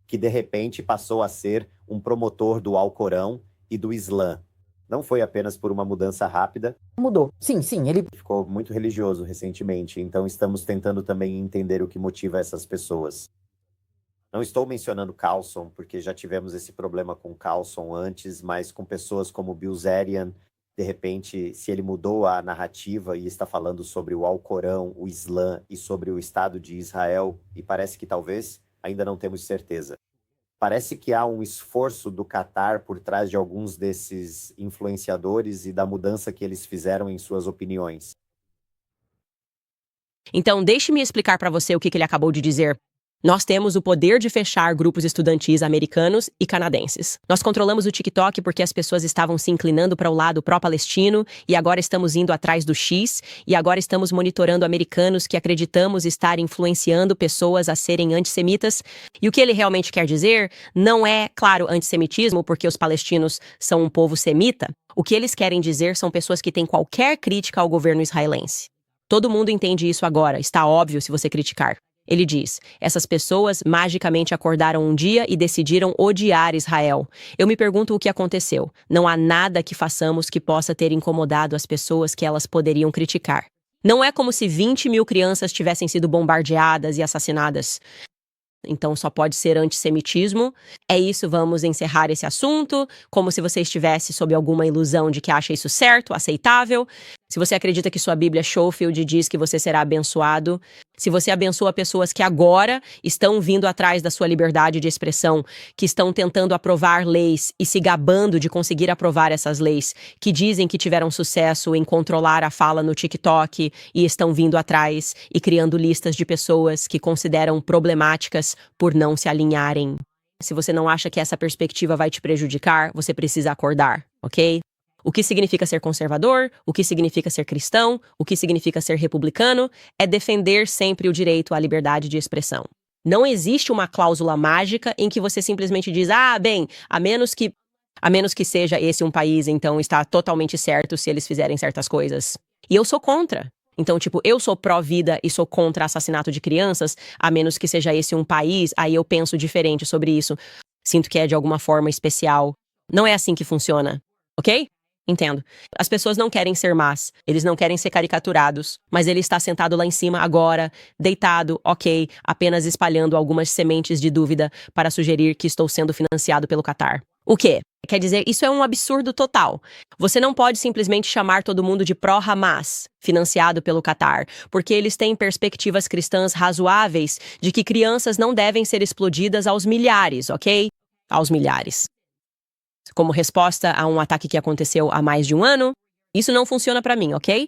[SPEAKER 8] que de repente passou a ser um promotor do Alcorão e do Islã. Não foi apenas por uma mudança rápida.
[SPEAKER 9] Mudou. Sim, ele
[SPEAKER 8] ficou muito religioso recentemente, então estamos tentando também entender o que motiva essas pessoas. Não estou mencionando Carlson, porque já tivemos esse problema com Carlson antes, mas com pessoas como Bilzerian, de repente, se ele mudou a narrativa e está falando sobre o Alcorão, o Islã e sobre o Estado de Israel, e parece que talvez ainda não temos certeza. Parece que há um esforço do Catar por trás de alguns desses influenciadores e da mudança que eles fizeram em suas opiniões.
[SPEAKER 1] Então, deixe-me explicar para você o que ele acabou de dizer. Nós temos o poder de fechar grupos estudantis americanos e canadenses. Nós controlamos o TikTok porque as pessoas estavam se inclinando para o lado pró-palestino e agora estamos indo atrás do X e agora estamos monitorando americanos que acreditamos estar influenciando pessoas a serem antissemitas. E o que ele realmente quer dizer não é, claro, antissemitismo porque os palestinos são um povo semita. O que eles querem dizer são pessoas que têm qualquer crítica ao governo israelense. Todo mundo entende isso agora, está óbvio se você criticar. Ele diz, essas pessoas magicamente acordaram um dia e decidiram odiar Israel. Eu me pergunto o que aconteceu. Não há nada que façamos que possa ter incomodado as pessoas que elas poderiam criticar. Não é como se 20 mil crianças tivessem sido bombardeadas e assassinadas. Então só pode ser antissemitismo. É isso, vamos encerrar esse assunto, como se você estivesse sob alguma ilusão de que acha isso certo, aceitável. Se você acredita que sua Bíblia Schofield diz que você será abençoado, se você abençoa pessoas que agora estão vindo atrás da sua liberdade de expressão, que estão tentando aprovar leis e se gabando de conseguir aprovar essas leis, que dizem que tiveram sucesso em controlar a fala no TikTok e estão vindo atrás e criando listas de pessoas que consideram problemáticas por não se alinharem. Se você não acha que essa perspectiva vai te prejudicar, você precisa acordar, ok? O que significa ser conservador, o que significa ser cristão, o que significa ser republicano, é defender sempre o direito à liberdade de expressão. Não existe uma cláusula mágica em que você simplesmente diz, bem, a menos que seja esse um país, então está totalmente certo se eles fizerem certas coisas. E eu sou contra. Então, eu sou pró-vida e sou contra assassinato de crianças, a menos que seja esse um país, aí eu penso diferente sobre isso. Sinto que é de alguma forma especial. Não é assim que funciona, ok? Entendo. As pessoas não querem ser más, eles não querem ser caricaturados, mas ele está sentado lá em cima agora, deitado, ok, apenas espalhando algumas sementes de dúvida para sugerir que estou sendo financiado pelo Catar. O quê? Quer dizer, isso é um absurdo total. Você não pode simplesmente chamar todo mundo de pró-Hamas, financiado pelo Catar, porque eles têm perspectivas cristãs razoáveis de que crianças não devem ser explodidas aos milhares, ok? Aos milhares. Como resposta a um ataque que aconteceu há mais de um ano, isso não funciona para mim, ok?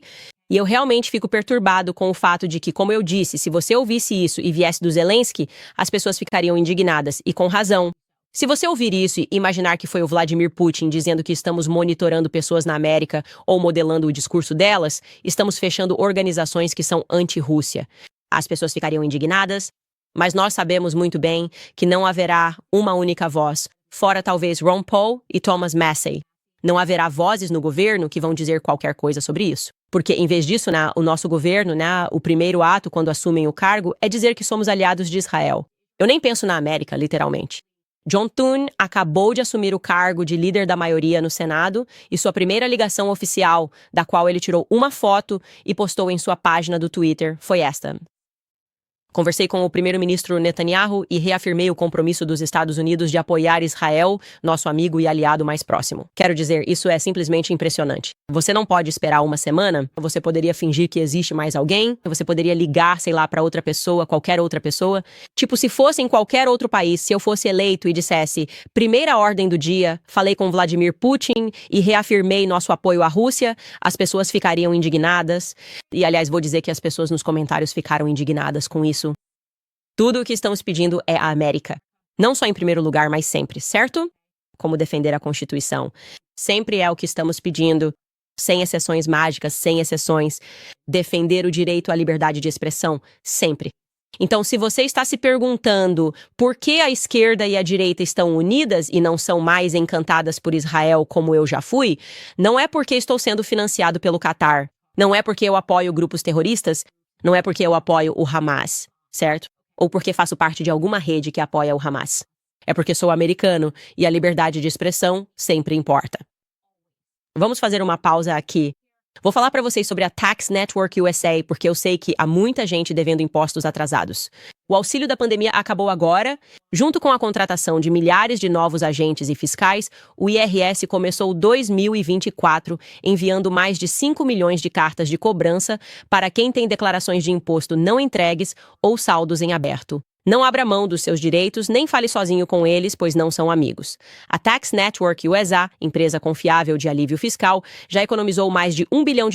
[SPEAKER 1] E eu realmente fico perturbado com o fato de que, como eu disse, se você ouvisse isso e viesse do Zelensky, as pessoas ficariam indignadas, e com razão. Se você ouvir isso e imaginar que foi o Vladimir Putin dizendo que estamos monitorando pessoas na América ou modelando o discurso delas, estamos fechando organizações que são anti-Rússia. As pessoas ficariam indignadas, mas nós sabemos muito bem que não haverá uma única voz, fora talvez Ron Paul e Thomas Massie. Não haverá vozes no governo que vão dizer qualquer coisa sobre isso. Porque, em vez disso, o nosso governo, o primeiro ato quando assumem o cargo, é dizer que somos aliados de Israel. Eu nem penso na América, literalmente. John Thune acabou de assumir o cargo de líder da maioria no Senado e sua primeira ligação oficial, da qual ele tirou uma foto e postou em sua página do Twitter, foi esta. Conversei com o primeiro-ministro Netanyahu e reafirmei o compromisso dos Estados Unidos de apoiar Israel, nosso amigo e aliado mais próximo. Quero dizer, isso é simplesmente impressionante. Você não pode esperar uma semana, você poderia fingir que existe mais alguém, você poderia ligar, sei lá, para outra pessoa, qualquer outra pessoa. Tipo, se fosse em qualquer outro país, se eu fosse eleito e dissesse, primeira ordem do dia, falei com Vladimir Putin e reafirmei nosso apoio à Rússia, as pessoas ficariam indignadas. E, aliás, vou dizer que as pessoas nos comentários ficaram indignadas com isso. Tudo o que estamos pedindo é a América. Não só em primeiro lugar, mas sempre, certo? Como defender a Constituição. Sempre é o que estamos pedindo, sem exceções mágicas, sem exceções. Defender o direito à liberdade de expressão, sempre. Então, se você está se perguntando por que a esquerda e a direita estão unidas e não são mais encantadas por Israel como eu já fui, não é porque estou sendo financiado pelo Catar, não é porque eu apoio grupos terroristas, não é porque eu apoio o Hamas, certo? Ou porque faço parte de alguma rede que apoia o Hamas. É porque sou americano e a liberdade de expressão sempre importa. Vamos fazer uma pausa aqui. Vou falar para vocês sobre a Tax Network USA, porque eu sei que há muita gente devendo impostos atrasados. O auxílio da pandemia acabou agora. Junto com a contratação de milhares de novos agentes e fiscais, o IRS começou 2024 enviando mais de 5 milhões de cartas de cobrança para quem tem declarações de imposto não entregues ou saldos em aberto. Não abra mão dos seus direitos, nem fale sozinho com eles, pois não são amigos. A Tax Network USA, empresa confiável de alívio fiscal, já economizou mais de $1 bilhão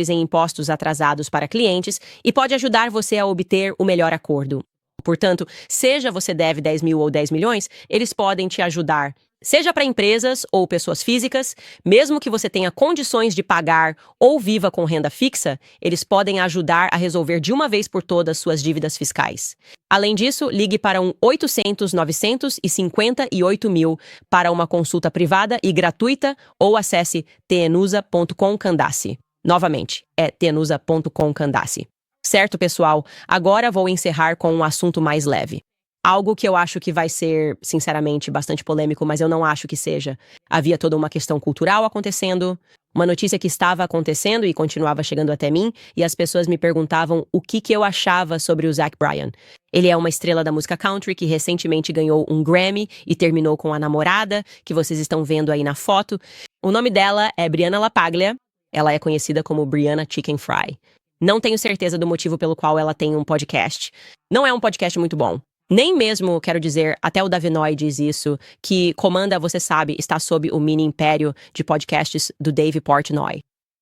[SPEAKER 1] em impostos atrasados para clientes e pode ajudar você a obter o melhor acordo. Portanto, seja você deve 10 mil ou 10 milhões, eles podem te ajudar. Seja para empresas ou pessoas físicas, mesmo que você tenha condições de pagar ou viva com renda fixa, eles podem ajudar a resolver de uma vez por todas suas dívidas fiscais. Além disso, ligue para um 800-958-mil para uma consulta privada e gratuita ou acesse tnusa.com/candace. Novamente, é tnusa.com/candace. Certo, pessoal? Agora vou encerrar com um assunto mais leve. Algo que eu acho que vai ser, sinceramente, bastante polêmico, mas eu não acho que seja. Havia toda uma questão cultural acontecendo, uma notícia que estava acontecendo e continuava chegando até mim, e as pessoas me perguntavam o que eu achava sobre o Zach Bryan. Ele é uma estrela da música country que recentemente ganhou um Grammy e terminou com a namorada, que vocês estão vendo aí na foto. O nome dela é Brianna LaPaglia. Ela é conhecida como Brianna Chicken Fry. Não tenho certeza do motivo pelo qual ela tem um podcast. Não é um podcast muito bom. Nem mesmo, quero dizer, até o Davinoy diz isso, que comanda, você sabe, está sob o mini império de podcasts do Dave Portnoy.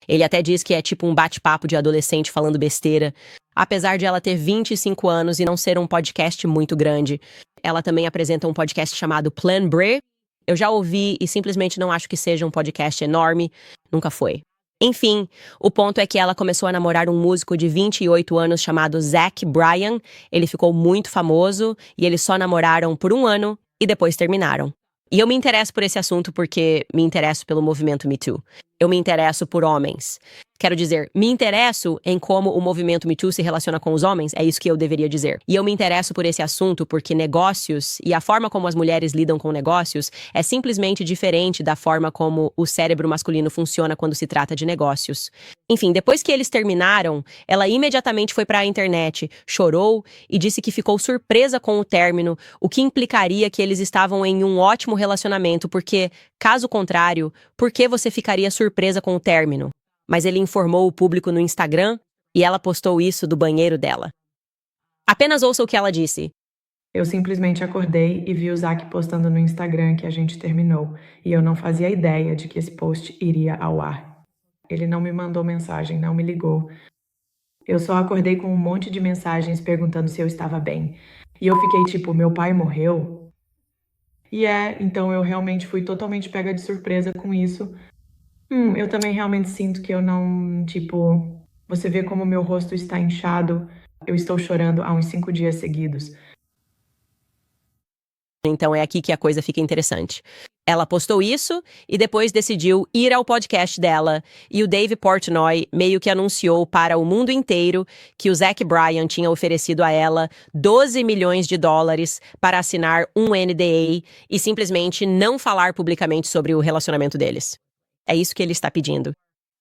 [SPEAKER 1] Ele até diz que é tipo um bate-papo de adolescente falando besteira. Apesar de ela ter 25 anos e não ser um podcast muito grande, ela também apresenta um podcast chamado Plan Bre. Eu já ouvi e simplesmente não acho que seja um podcast enorme. Nunca foi. Enfim, o ponto é que ela começou a namorar um músico de 28 anos chamado Zach Bryan. Ele ficou muito famoso e eles só namoraram por 1 ano e depois terminaram. E eu me interesso por esse assunto porque me interesso pelo movimento Me Too. Eu me interesso por homens. Quero dizer, me interesso em como o movimento Me Too se relaciona com os homens, é isso que eu deveria dizer. E eu me interesso por esse assunto porque negócios e a forma como as mulheres lidam com negócios é simplesmente diferente da forma como o cérebro masculino funciona quando se trata de negócios. Enfim, depois que eles terminaram, ela imediatamente foi para a internet, chorou e disse que ficou surpresa com o término, o que implicaria que eles estavam em um ótimo relacionamento, porque, caso contrário, por que você ficaria surpresa com o término? Mas ele informou o público no Instagram e ela postou isso do banheiro dela. Apenas ouça o que ela disse.
[SPEAKER 10] Eu simplesmente acordei e vi o Zach postando no Instagram que a gente terminou, e eu não fazia ideia de que esse post iria ao ar. Ele não me mandou mensagem, não me ligou. Eu só acordei com um monte de mensagens perguntando se eu estava bem. E eu fiquei tipo, meu pai morreu? Então eu realmente fui totalmente pega de surpresa com isso. Eu também realmente sinto que eu não, você vê como meu rosto está inchado. Eu estou chorando há uns 5 dias seguidos.
[SPEAKER 1] Então é aqui que a coisa fica interessante. Ela postou isso e depois decidiu ir ao podcast dela, e o Dave Portnoy meio que anunciou para o mundo inteiro que o Zach Bryan tinha oferecido a ela $12 milhões para assinar um NDA e simplesmente não falar publicamente sobre o relacionamento deles. É isso que ele está pedindo.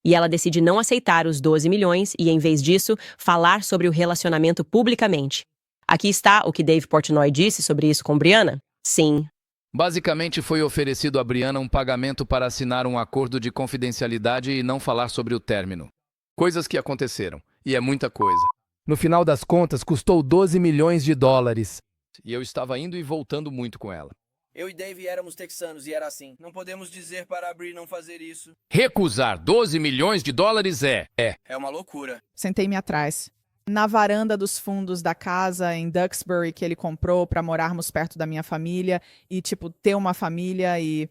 [SPEAKER 1] E ela decide não aceitar os 12 milhões e, em vez disso, falar sobre o relacionamento publicamente. Aqui está o que Dave Portnoy disse sobre isso com Brianna. Sim.
[SPEAKER 5] Basicamente, foi oferecido a Brianna um pagamento para assinar um acordo de confidencialidade e não falar sobre o término. Coisas que aconteceram, e é muita coisa. No final das contas, custou $12 milhões. E eu estava indo e voltando muito com ela.
[SPEAKER 7] Eu e Dave éramos texanos e era assim. Não podemos dizer para a Bri não fazer isso.
[SPEAKER 5] Recusar $12 milhões
[SPEAKER 7] É uma loucura.
[SPEAKER 11] Sentei-me atrás, na varanda dos fundos da casa em Duxbury que ele comprou para morarmos perto da minha família e, ter uma família e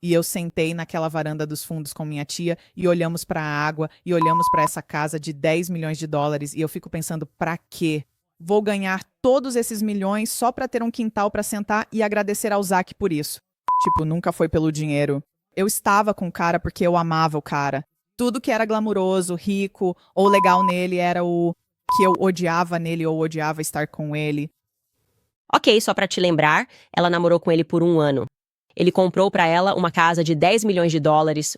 [SPEAKER 11] eu sentei naquela varanda dos fundos com minha tia e olhamos para a água e olhamos para essa casa de $10 milhões e eu fico pensando, pra quê? Vou ganhar todos esses milhões só para ter um quintal para sentar e agradecer ao Zach por isso. Nunca foi pelo dinheiro. Eu estava com o cara porque eu amava o cara. Tudo que era glamuroso, rico ou legal nele era o que eu odiava nele ou odiava estar com ele.
[SPEAKER 1] Ok, só pra te lembrar, ela namorou com ele por 1 ano. Ele comprou pra ela uma casa de $10 milhões,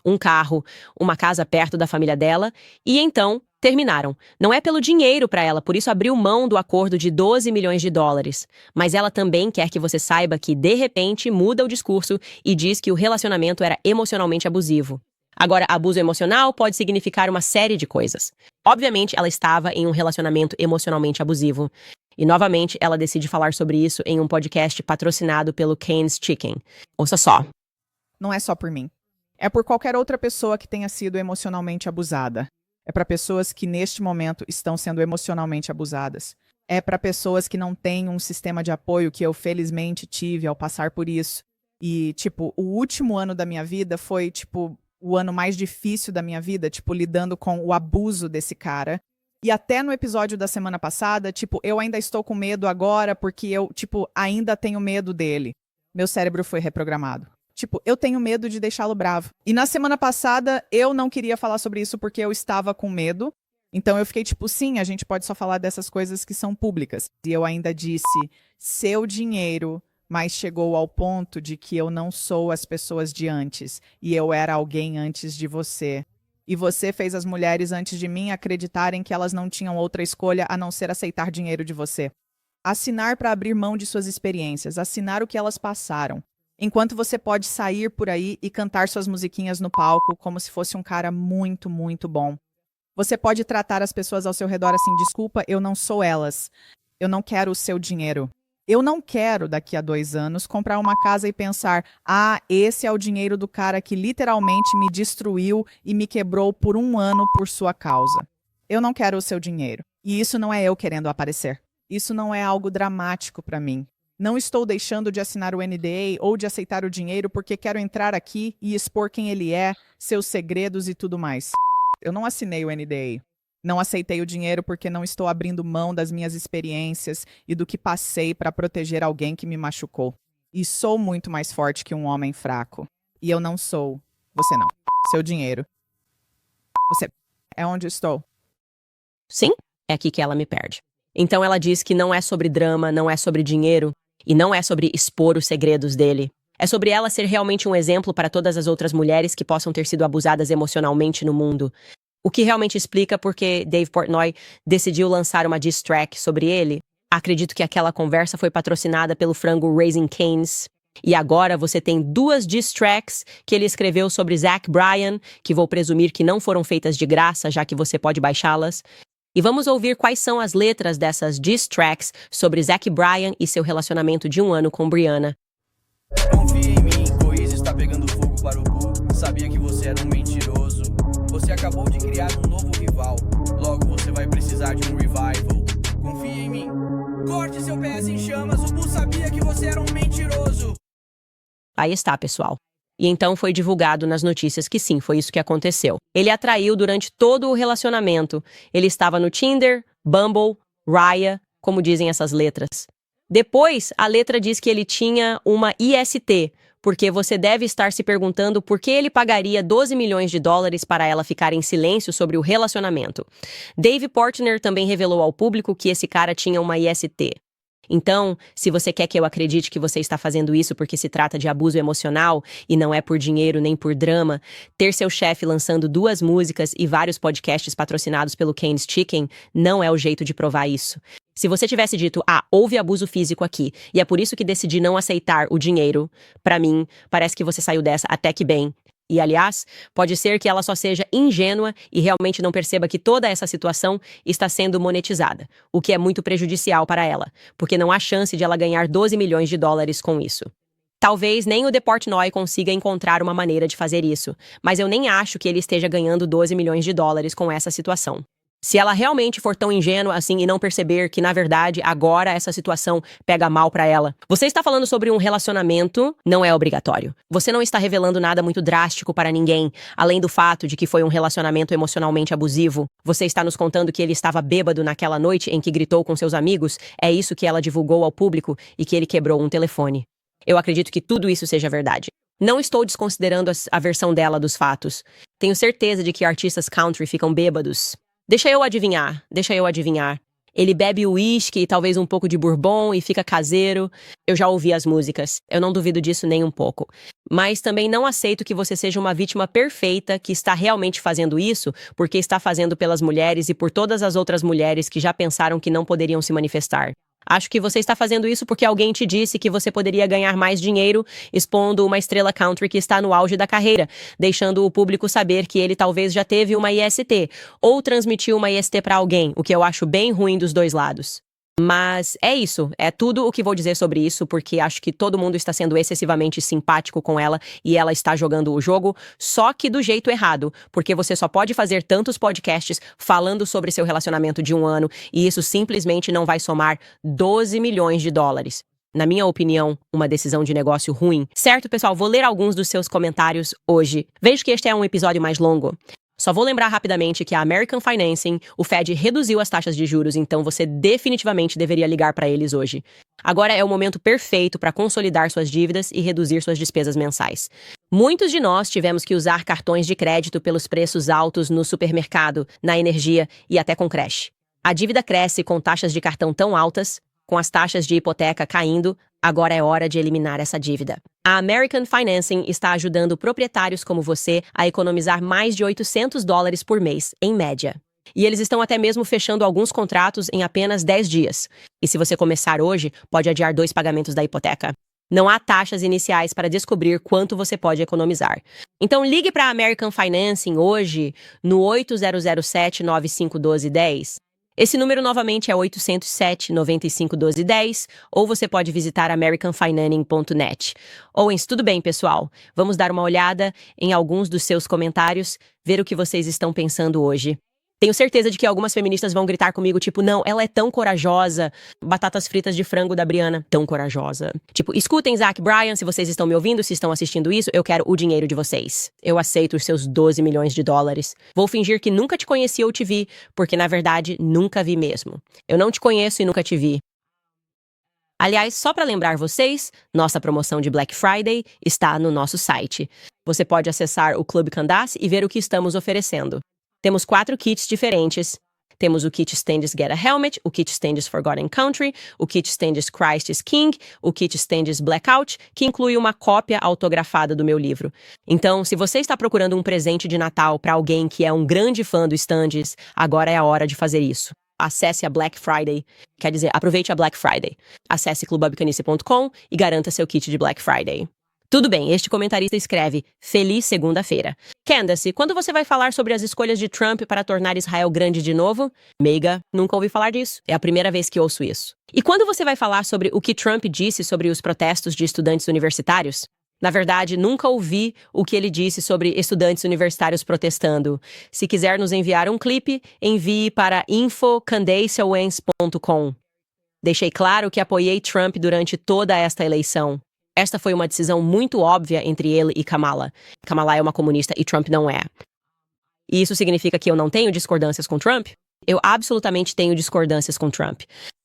[SPEAKER 1] um carro, uma casa perto da família dela, e então terminaram. Não é pelo dinheiro pra ela, por isso abriu mão do acordo de $12 milhões. Mas ela também quer que você saiba que, de repente, muda o discurso e diz que o relacionamento era emocionalmente abusivo. Agora, abuso emocional pode significar uma série de coisas. Obviamente, ela estava em um relacionamento emocionalmente abusivo. E, novamente, ela decide falar sobre isso em um podcast patrocinado pelo Cane's Chicken. Ouça só.
[SPEAKER 11] Não é só por mim. É por qualquer outra pessoa que tenha sido emocionalmente abusada. É para pessoas que, neste momento, estão sendo emocionalmente abusadas. É para pessoas que não têm um sistema de apoio que eu, felizmente, tive ao passar por isso. E, o último ano da minha vida foi, o ano mais difícil da minha vida, lidando com o abuso desse cara. E até no episódio da semana passada, eu ainda estou com medo agora porque eu, ainda tenho medo dele. Meu cérebro foi reprogramado. Eu tenho medo de deixá-lo bravo. E na semana passada, eu não queria falar sobre isso porque eu estava com medo. Então eu fiquei sim, a gente pode só falar dessas coisas que são públicas. E eu ainda disse, seu dinheiro, mas chegou ao ponto de que eu não sou as pessoas de antes. E eu era alguém antes de você. E você fez as mulheres antes de mim acreditarem que elas não tinham outra escolha a não ser aceitar dinheiro de você. Assinar para abrir mão de suas experiências, assinar o que elas passaram. Enquanto você pode sair por aí e cantar suas musiquinhas no palco como se fosse um cara muito, muito bom. Você pode tratar as pessoas ao seu redor assim, desculpa, eu não sou elas. Eu não quero o seu dinheiro. Eu não quero, daqui a 2 anos, comprar uma casa e pensar, esse é o dinheiro do cara que literalmente me destruiu e me quebrou por 1 ano por sua causa. Eu não quero o seu dinheiro. E isso não é eu querendo aparecer. Isso não é algo dramático para mim. Não estou deixando de assinar o NDA ou de aceitar o dinheiro porque quero entrar aqui e expor quem ele é, seus segredos e tudo mais. Eu não assinei o NDA. Não aceitei o dinheiro porque não estou abrindo mão das minhas experiências e do que passei para proteger alguém que me machucou. E sou muito mais forte que um homem fraco. E eu não sou. Você não. Seu dinheiro. Você é onde estou.
[SPEAKER 1] Sim, é aqui que ela me perde. Então ela diz que não é sobre drama, não é sobre dinheiro e não é sobre expor os segredos dele. É sobre ela ser realmente um exemplo para todas as outras mulheres que possam ter sido abusadas emocionalmente no mundo. O que realmente explica porque Dave Portnoy decidiu lançar uma diss track sobre ele. Acredito que aquela conversa foi patrocinada pelo frango Raising Cane's. E agora você tem 2 diss tracks que ele escreveu sobre Zach Bryan, que vou presumir que não foram feitas de graça, já que você pode baixá-las. E vamos ouvir quais são as letras dessas diss tracks sobre Zach Bryan e seu relacionamento de 1 ano com Brianna.
[SPEAKER 7] Confia em mim, Coisa está pegando fogo para o Bu. Sabia que você era um mentiroso. Você acabou
[SPEAKER 1] Aí está, pessoal. E então foi divulgado nas notícias que sim, foi isso que aconteceu. Ele a traiu durante todo o relacionamento. Ele estava no Tinder, Bumble, Raya, como dizem essas letras. Depois, a letra diz que ele tinha uma IST, porque você deve estar se perguntando por que ele pagaria 12 milhões de dólares para ela ficar em silêncio sobre o relacionamento. Dave Portner também revelou ao público que esse cara tinha uma IST. Então, se você quer que eu acredite que você está fazendo isso porque se trata de abuso emocional e não é por dinheiro nem por drama, ter seu chefe lançando 2 músicas e vários podcasts patrocinados pelo Cane's Chicken não é o jeito de provar isso. Se você tivesse dito, houve abuso físico aqui, e é por isso que decidi não aceitar o dinheiro, pra mim, parece que você saiu dessa até que bem. E, aliás, pode ser que ela só seja ingênua e realmente não perceba que toda essa situação está sendo monetizada, o que é muito prejudicial para ela, porque não há chance de ela ganhar 12 milhões de dólares com isso. Talvez nem o The Portnoy consiga encontrar uma maneira de fazer isso, mas eu nem acho que ele esteja ganhando 12 milhões de dólares com essa situação. Se ela realmente for tão ingênua assim e não perceber que, na verdade, agora essa situação pega mal pra ela. Você está falando sobre um relacionamento, não é obrigatório. Você não está revelando nada muito drástico para ninguém, além do fato de que foi um relacionamento emocionalmente abusivo. Você está nos contando que ele estava bêbado naquela noite em que gritou com seus amigos, é isso que ela divulgou ao público e que ele quebrou um telefone. Eu acredito que tudo isso seja verdade. Não estou desconsiderando a versão dela dos fatos. Tenho certeza de que artistas country ficam bêbados. Deixa eu adivinhar. Ele bebe uísque e talvez um pouco de bourbon e fica caseiro. Eu já ouvi as músicas. Eu não duvido disso nem um pouco. Mas também não aceito que você seja uma vítima perfeita que está realmente fazendo isso porque está fazendo pelas mulheres e por todas as outras mulheres que já pensaram que não poderiam se manifestar. Acho que você está fazendo isso porque alguém te disse que você poderia ganhar mais dinheiro expondo uma estrela country que está no auge da carreira, deixando o público saber que ele talvez já teve uma IST, ou transmitiu uma IST para alguém, o que eu acho bem ruim dos dois lados. Mas é isso, é tudo o que vou dizer sobre isso, porque acho que todo mundo está sendo excessivamente simpático com ela e ela está jogando o jogo, só que do jeito errado, porque você só pode fazer tantos podcasts falando sobre seu relacionamento de 1 ano e isso simplesmente não vai somar 12 milhões de dólares. Na minha opinião, uma decisão de negócio ruim. Certo, pessoal, vou ler alguns dos seus comentários hoje. Vejo que este é um episódio mais longo. Só vou lembrar rapidamente que a American Financing, o Fed reduziu as taxas de juros, então você definitivamente deveria ligar para eles hoje. Agora é o momento perfeito para consolidar suas dívidas e reduzir suas despesas mensais. Muitos de nós tivemos que usar cartões de crédito pelos preços altos no supermercado, na energia e até com creche. A dívida cresce com taxas de cartão tão altas, com as taxas de hipoteca caindo, agora é hora de eliminar essa dívida. A American Financing está ajudando proprietários como você a economizar mais de 800 dólares por mês, em média. E eles estão até mesmo fechando alguns contratos em apenas 10 dias. E se você começar hoje, pode adiar 2 pagamentos da hipoteca. Não há taxas iniciais para descobrir quanto você pode economizar. Então ligue para a American Financing hoje no 8007-9512-10. Esse número novamente é 807-9512-10, ou você pode visitar americanfinancing.net. Owens, tudo bem, pessoal? Vamos dar uma olhada em alguns dos seus comentários, ver o que vocês estão pensando hoje. Tenho certeza de que algumas feministas vão gritar comigo, tipo, não, ela é tão corajosa. Batatas fritas de frango da Brianna, tão corajosa. Tipo, escutem, Zach Bryan, se vocês estão me ouvindo, se estão assistindo isso, eu quero o dinheiro de vocês. Eu aceito os seus 12 milhões de dólares. Vou fingir que nunca te conheci ou te vi, porque na verdade, nunca vi mesmo. Eu não te conheço e nunca te vi. Aliás, só para lembrar vocês, nossa promoção de Black Friday está no nosso site. Você pode acessar o Clube Candace e ver o que estamos oferecendo. Temos 4 kits diferentes. Temos o kit Standish Get a Helmet, o kit Standish Forgotten Country, o kit Standish Christ is King, o kit Standish Blackout, que inclui uma cópia autografada do meu livro. Então, se você está procurando um presente de Natal para alguém que é um grande fã do Standish, agora é a hora de fazer isso. Acesse a Black Friday, quer dizer, aproveite a Black Friday. Acesse clubabcanice.com e garanta seu kit de Black Friday. Tudo bem, este comentarista escreve, Feliz segunda-feira. Candace, quando você vai falar sobre as escolhas de Trump para tornar Israel grande de novo? Meiga, nunca ouvi falar disso. É a primeira vez que ouço isso. E quando você vai falar sobre o que Trump disse sobre os protestos de estudantes universitários? Na verdade, nunca ouvi o que ele disse sobre estudantes universitários protestando. Se quiser nos enviar um clipe, envie para info@candaceowens.com. Deixei claro que apoiei Trump durante toda esta eleição. Esta foi uma decisão muito óbvia entre ele e Kamala. Kamala é uma comunista e Trump não é. E isso significa que eu não tenho discordâncias com Trump? Eu absolutamente tenho discordâncias com Trump.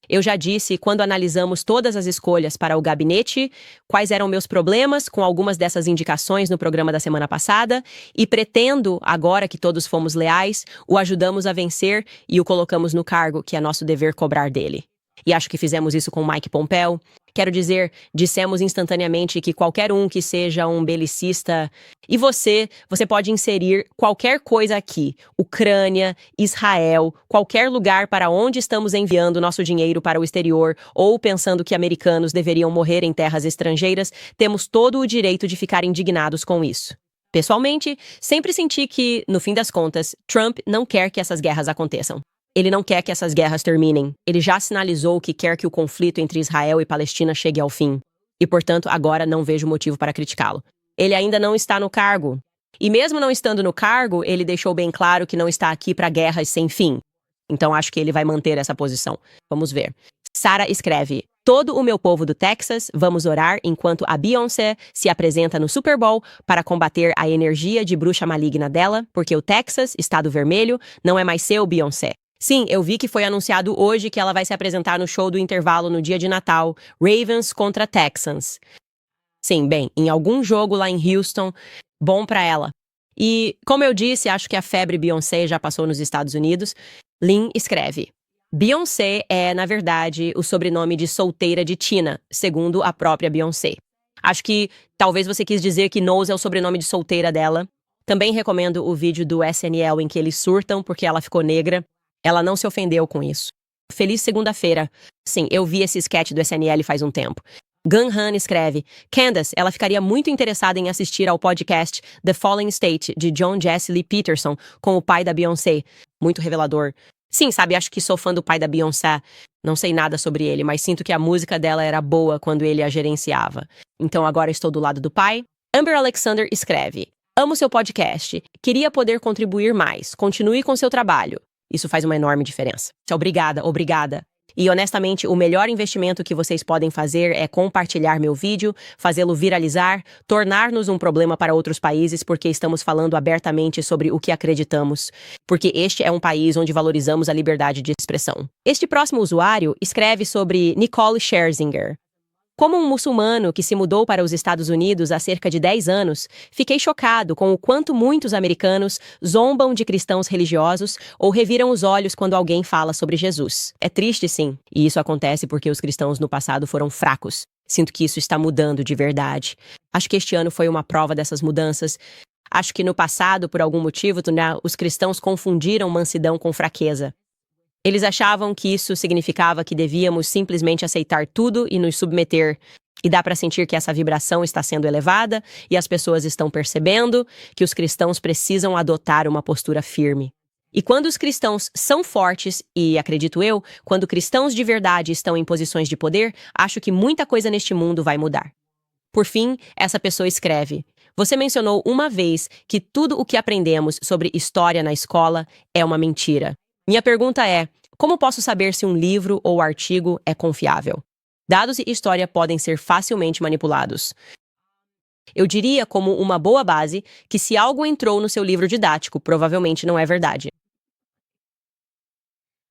[SPEAKER 1] Eu já disse, quando analisamos todas as escolhas para o gabinete, quais eram meus problemas com algumas dessas indicações no programa da semana passada, e pretendo, agora que todos fomos leais, o ajudamos a vencer e o colocamos no cargo que é nosso dever cobrar dele. E acho que fizemos isso com Mike Pompeo. Quero dizer, dissemos instantaneamente que qualquer um que seja um belicista... E você pode inserir qualquer coisa aqui. Ucrânia, Israel, qualquer lugar para onde estamos enviando nosso dinheiro para o exterior ou pensando que americanos deveriam morrer em terras estrangeiras, temos todo o direito de ficar indignados com isso. Pessoalmente, sempre senti que, no fim das contas, Trump não quer que essas guerras aconteçam. Ele não quer que essas guerras terminem. Ele já sinalizou que quer que o conflito entre Israel e Palestina chegue ao fim. E, portanto, agora não vejo motivo para criticá-lo. Ele ainda não está no cargo. E mesmo não estando no cargo, ele deixou bem claro que não está aqui para guerras sem fim. Então acho que ele vai manter essa posição. Vamos ver. Sarah escreve: todo o meu povo do Texas, vamos orar enquanto a Beyoncé se apresenta no Super Bowl para combater a energia de bruxa maligna dela, porque o Texas, estado vermelho, não é mais seu, Beyoncé. Sim, eu vi que foi anunciado hoje que ela vai se apresentar no show do intervalo no dia de Natal, Ravens contra Texans. Sim, bem, em algum jogo lá em Houston, bom pra ela. E, como eu disse, acho que a febre Beyoncé já passou nos Estados Unidos. Lynn escreve: Beyoncé é, na verdade, o sobrenome de solteira de Tina, segundo a própria Beyoncé. Acho que talvez você quis dizer que Knowles é o sobrenome de solteira dela. Também recomendo o vídeo do SNL em que eles surtam porque ela ficou negra. Ela não se ofendeu com isso. Feliz segunda-feira. Sim, eu vi esse sketch do SNL faz um tempo. Gun Han escreve: Candace, ela ficaria muito interessada em assistir ao podcast The Fallen State, de John Jesse Lee Peterson, com o pai da Beyoncé. Muito revelador. Sim, sabe, acho que sou fã do pai da Beyoncé. Não sei nada sobre ele, mas sinto que a música dela era boa quando ele a gerenciava. Então agora estou do lado do pai. Amber Alexander escreve: amo seu podcast. Queria poder contribuir mais. Continue com seu trabalho. Isso faz uma enorme diferença. Obrigada, obrigada. E, honestamente, o melhor investimento que vocês podem fazer é compartilhar meu vídeo, fazê-lo viralizar, tornar-nos um problema para outros países porque estamos falando abertamente sobre o que acreditamos. Porque este é um país onde valorizamos a liberdade de expressão. Este próximo usuário escreve sobre Nicole Scherzinger. Como um muçulmano que se mudou para os Estados Unidos há cerca de 10 anos, fiquei chocado com o quanto muitos americanos zombam de cristãos religiosos ou reviram os olhos quando alguém fala sobre Jesus. É triste, sim, e isso acontece porque os cristãos no passado foram fracos. Sinto que isso está mudando de verdade. Acho que este ano foi uma prova dessas mudanças. Acho que no passado, por algum motivo, os cristãos confundiram mansidão com fraqueza. Eles achavam que isso significava que devíamos simplesmente aceitar tudo e nos submeter. E dá para sentir que essa vibração está sendo elevada e as pessoas estão percebendo que os cristãos precisam adotar uma postura firme. E quando os cristãos são fortes, e acredito eu, quando cristãos de verdade estão em posições de poder, acho que muita coisa neste mundo vai mudar. Por fim, essa pessoa escreve: você mencionou uma vez que tudo o que aprendemos sobre história na escola é uma mentira. Minha pergunta é: como posso saber se um livro ou artigo é confiável? Dados e história podem ser facilmente manipulados. Eu diria, como uma boa base, que se algo entrou no seu livro didático, provavelmente não é verdade.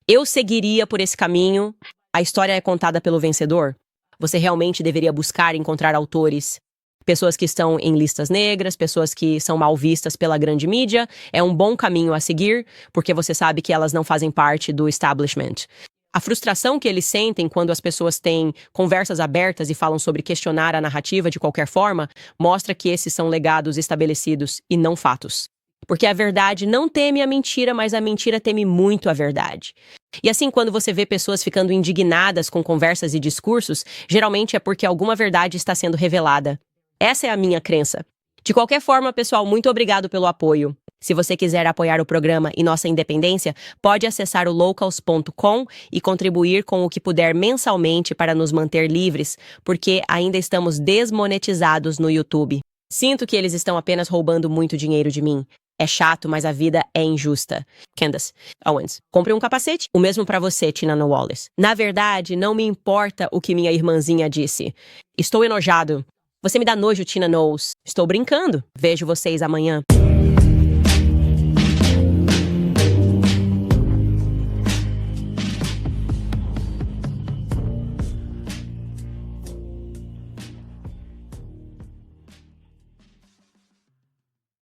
[SPEAKER 1] Eu seguiria por esse caminho. A história é contada pelo vencedor. Você realmente deveria buscar encontrar autores, pessoas que estão em listas negras, pessoas que são mal vistas pela grande mídia. É um bom caminho a seguir, porque você sabe que elas não fazem parte do establishment. A frustração que eles sentem quando as pessoas têm conversas abertas e falam sobre questionar a narrativa de qualquer forma, mostra que esses são legados estabelecidos e não fatos. Porque a verdade não teme a mentira, mas a mentira teme muito a verdade. E assim, quando você vê pessoas ficando indignadas com conversas e discursos, geralmente é porque alguma verdade está sendo revelada. Essa é a minha crença. De qualquer forma, pessoal, muito obrigado pelo apoio. Se você quiser apoiar o programa e nossa independência, pode acessar o locals.com e contribuir com o que puder mensalmente para nos manter livres, porque ainda estamos desmonetizados no YouTube. Sinto que eles estão apenas roubando muito dinheiro de mim. É chato, mas a vida é injusta. Candace Owens, compre um capacete? O mesmo para você, Tina Wallace. Na verdade, não me importa o que minha irmãzinha disse. Estou enojado. Você me dá nojo, Tina Knowles. Estou brincando. Vejo vocês amanhã.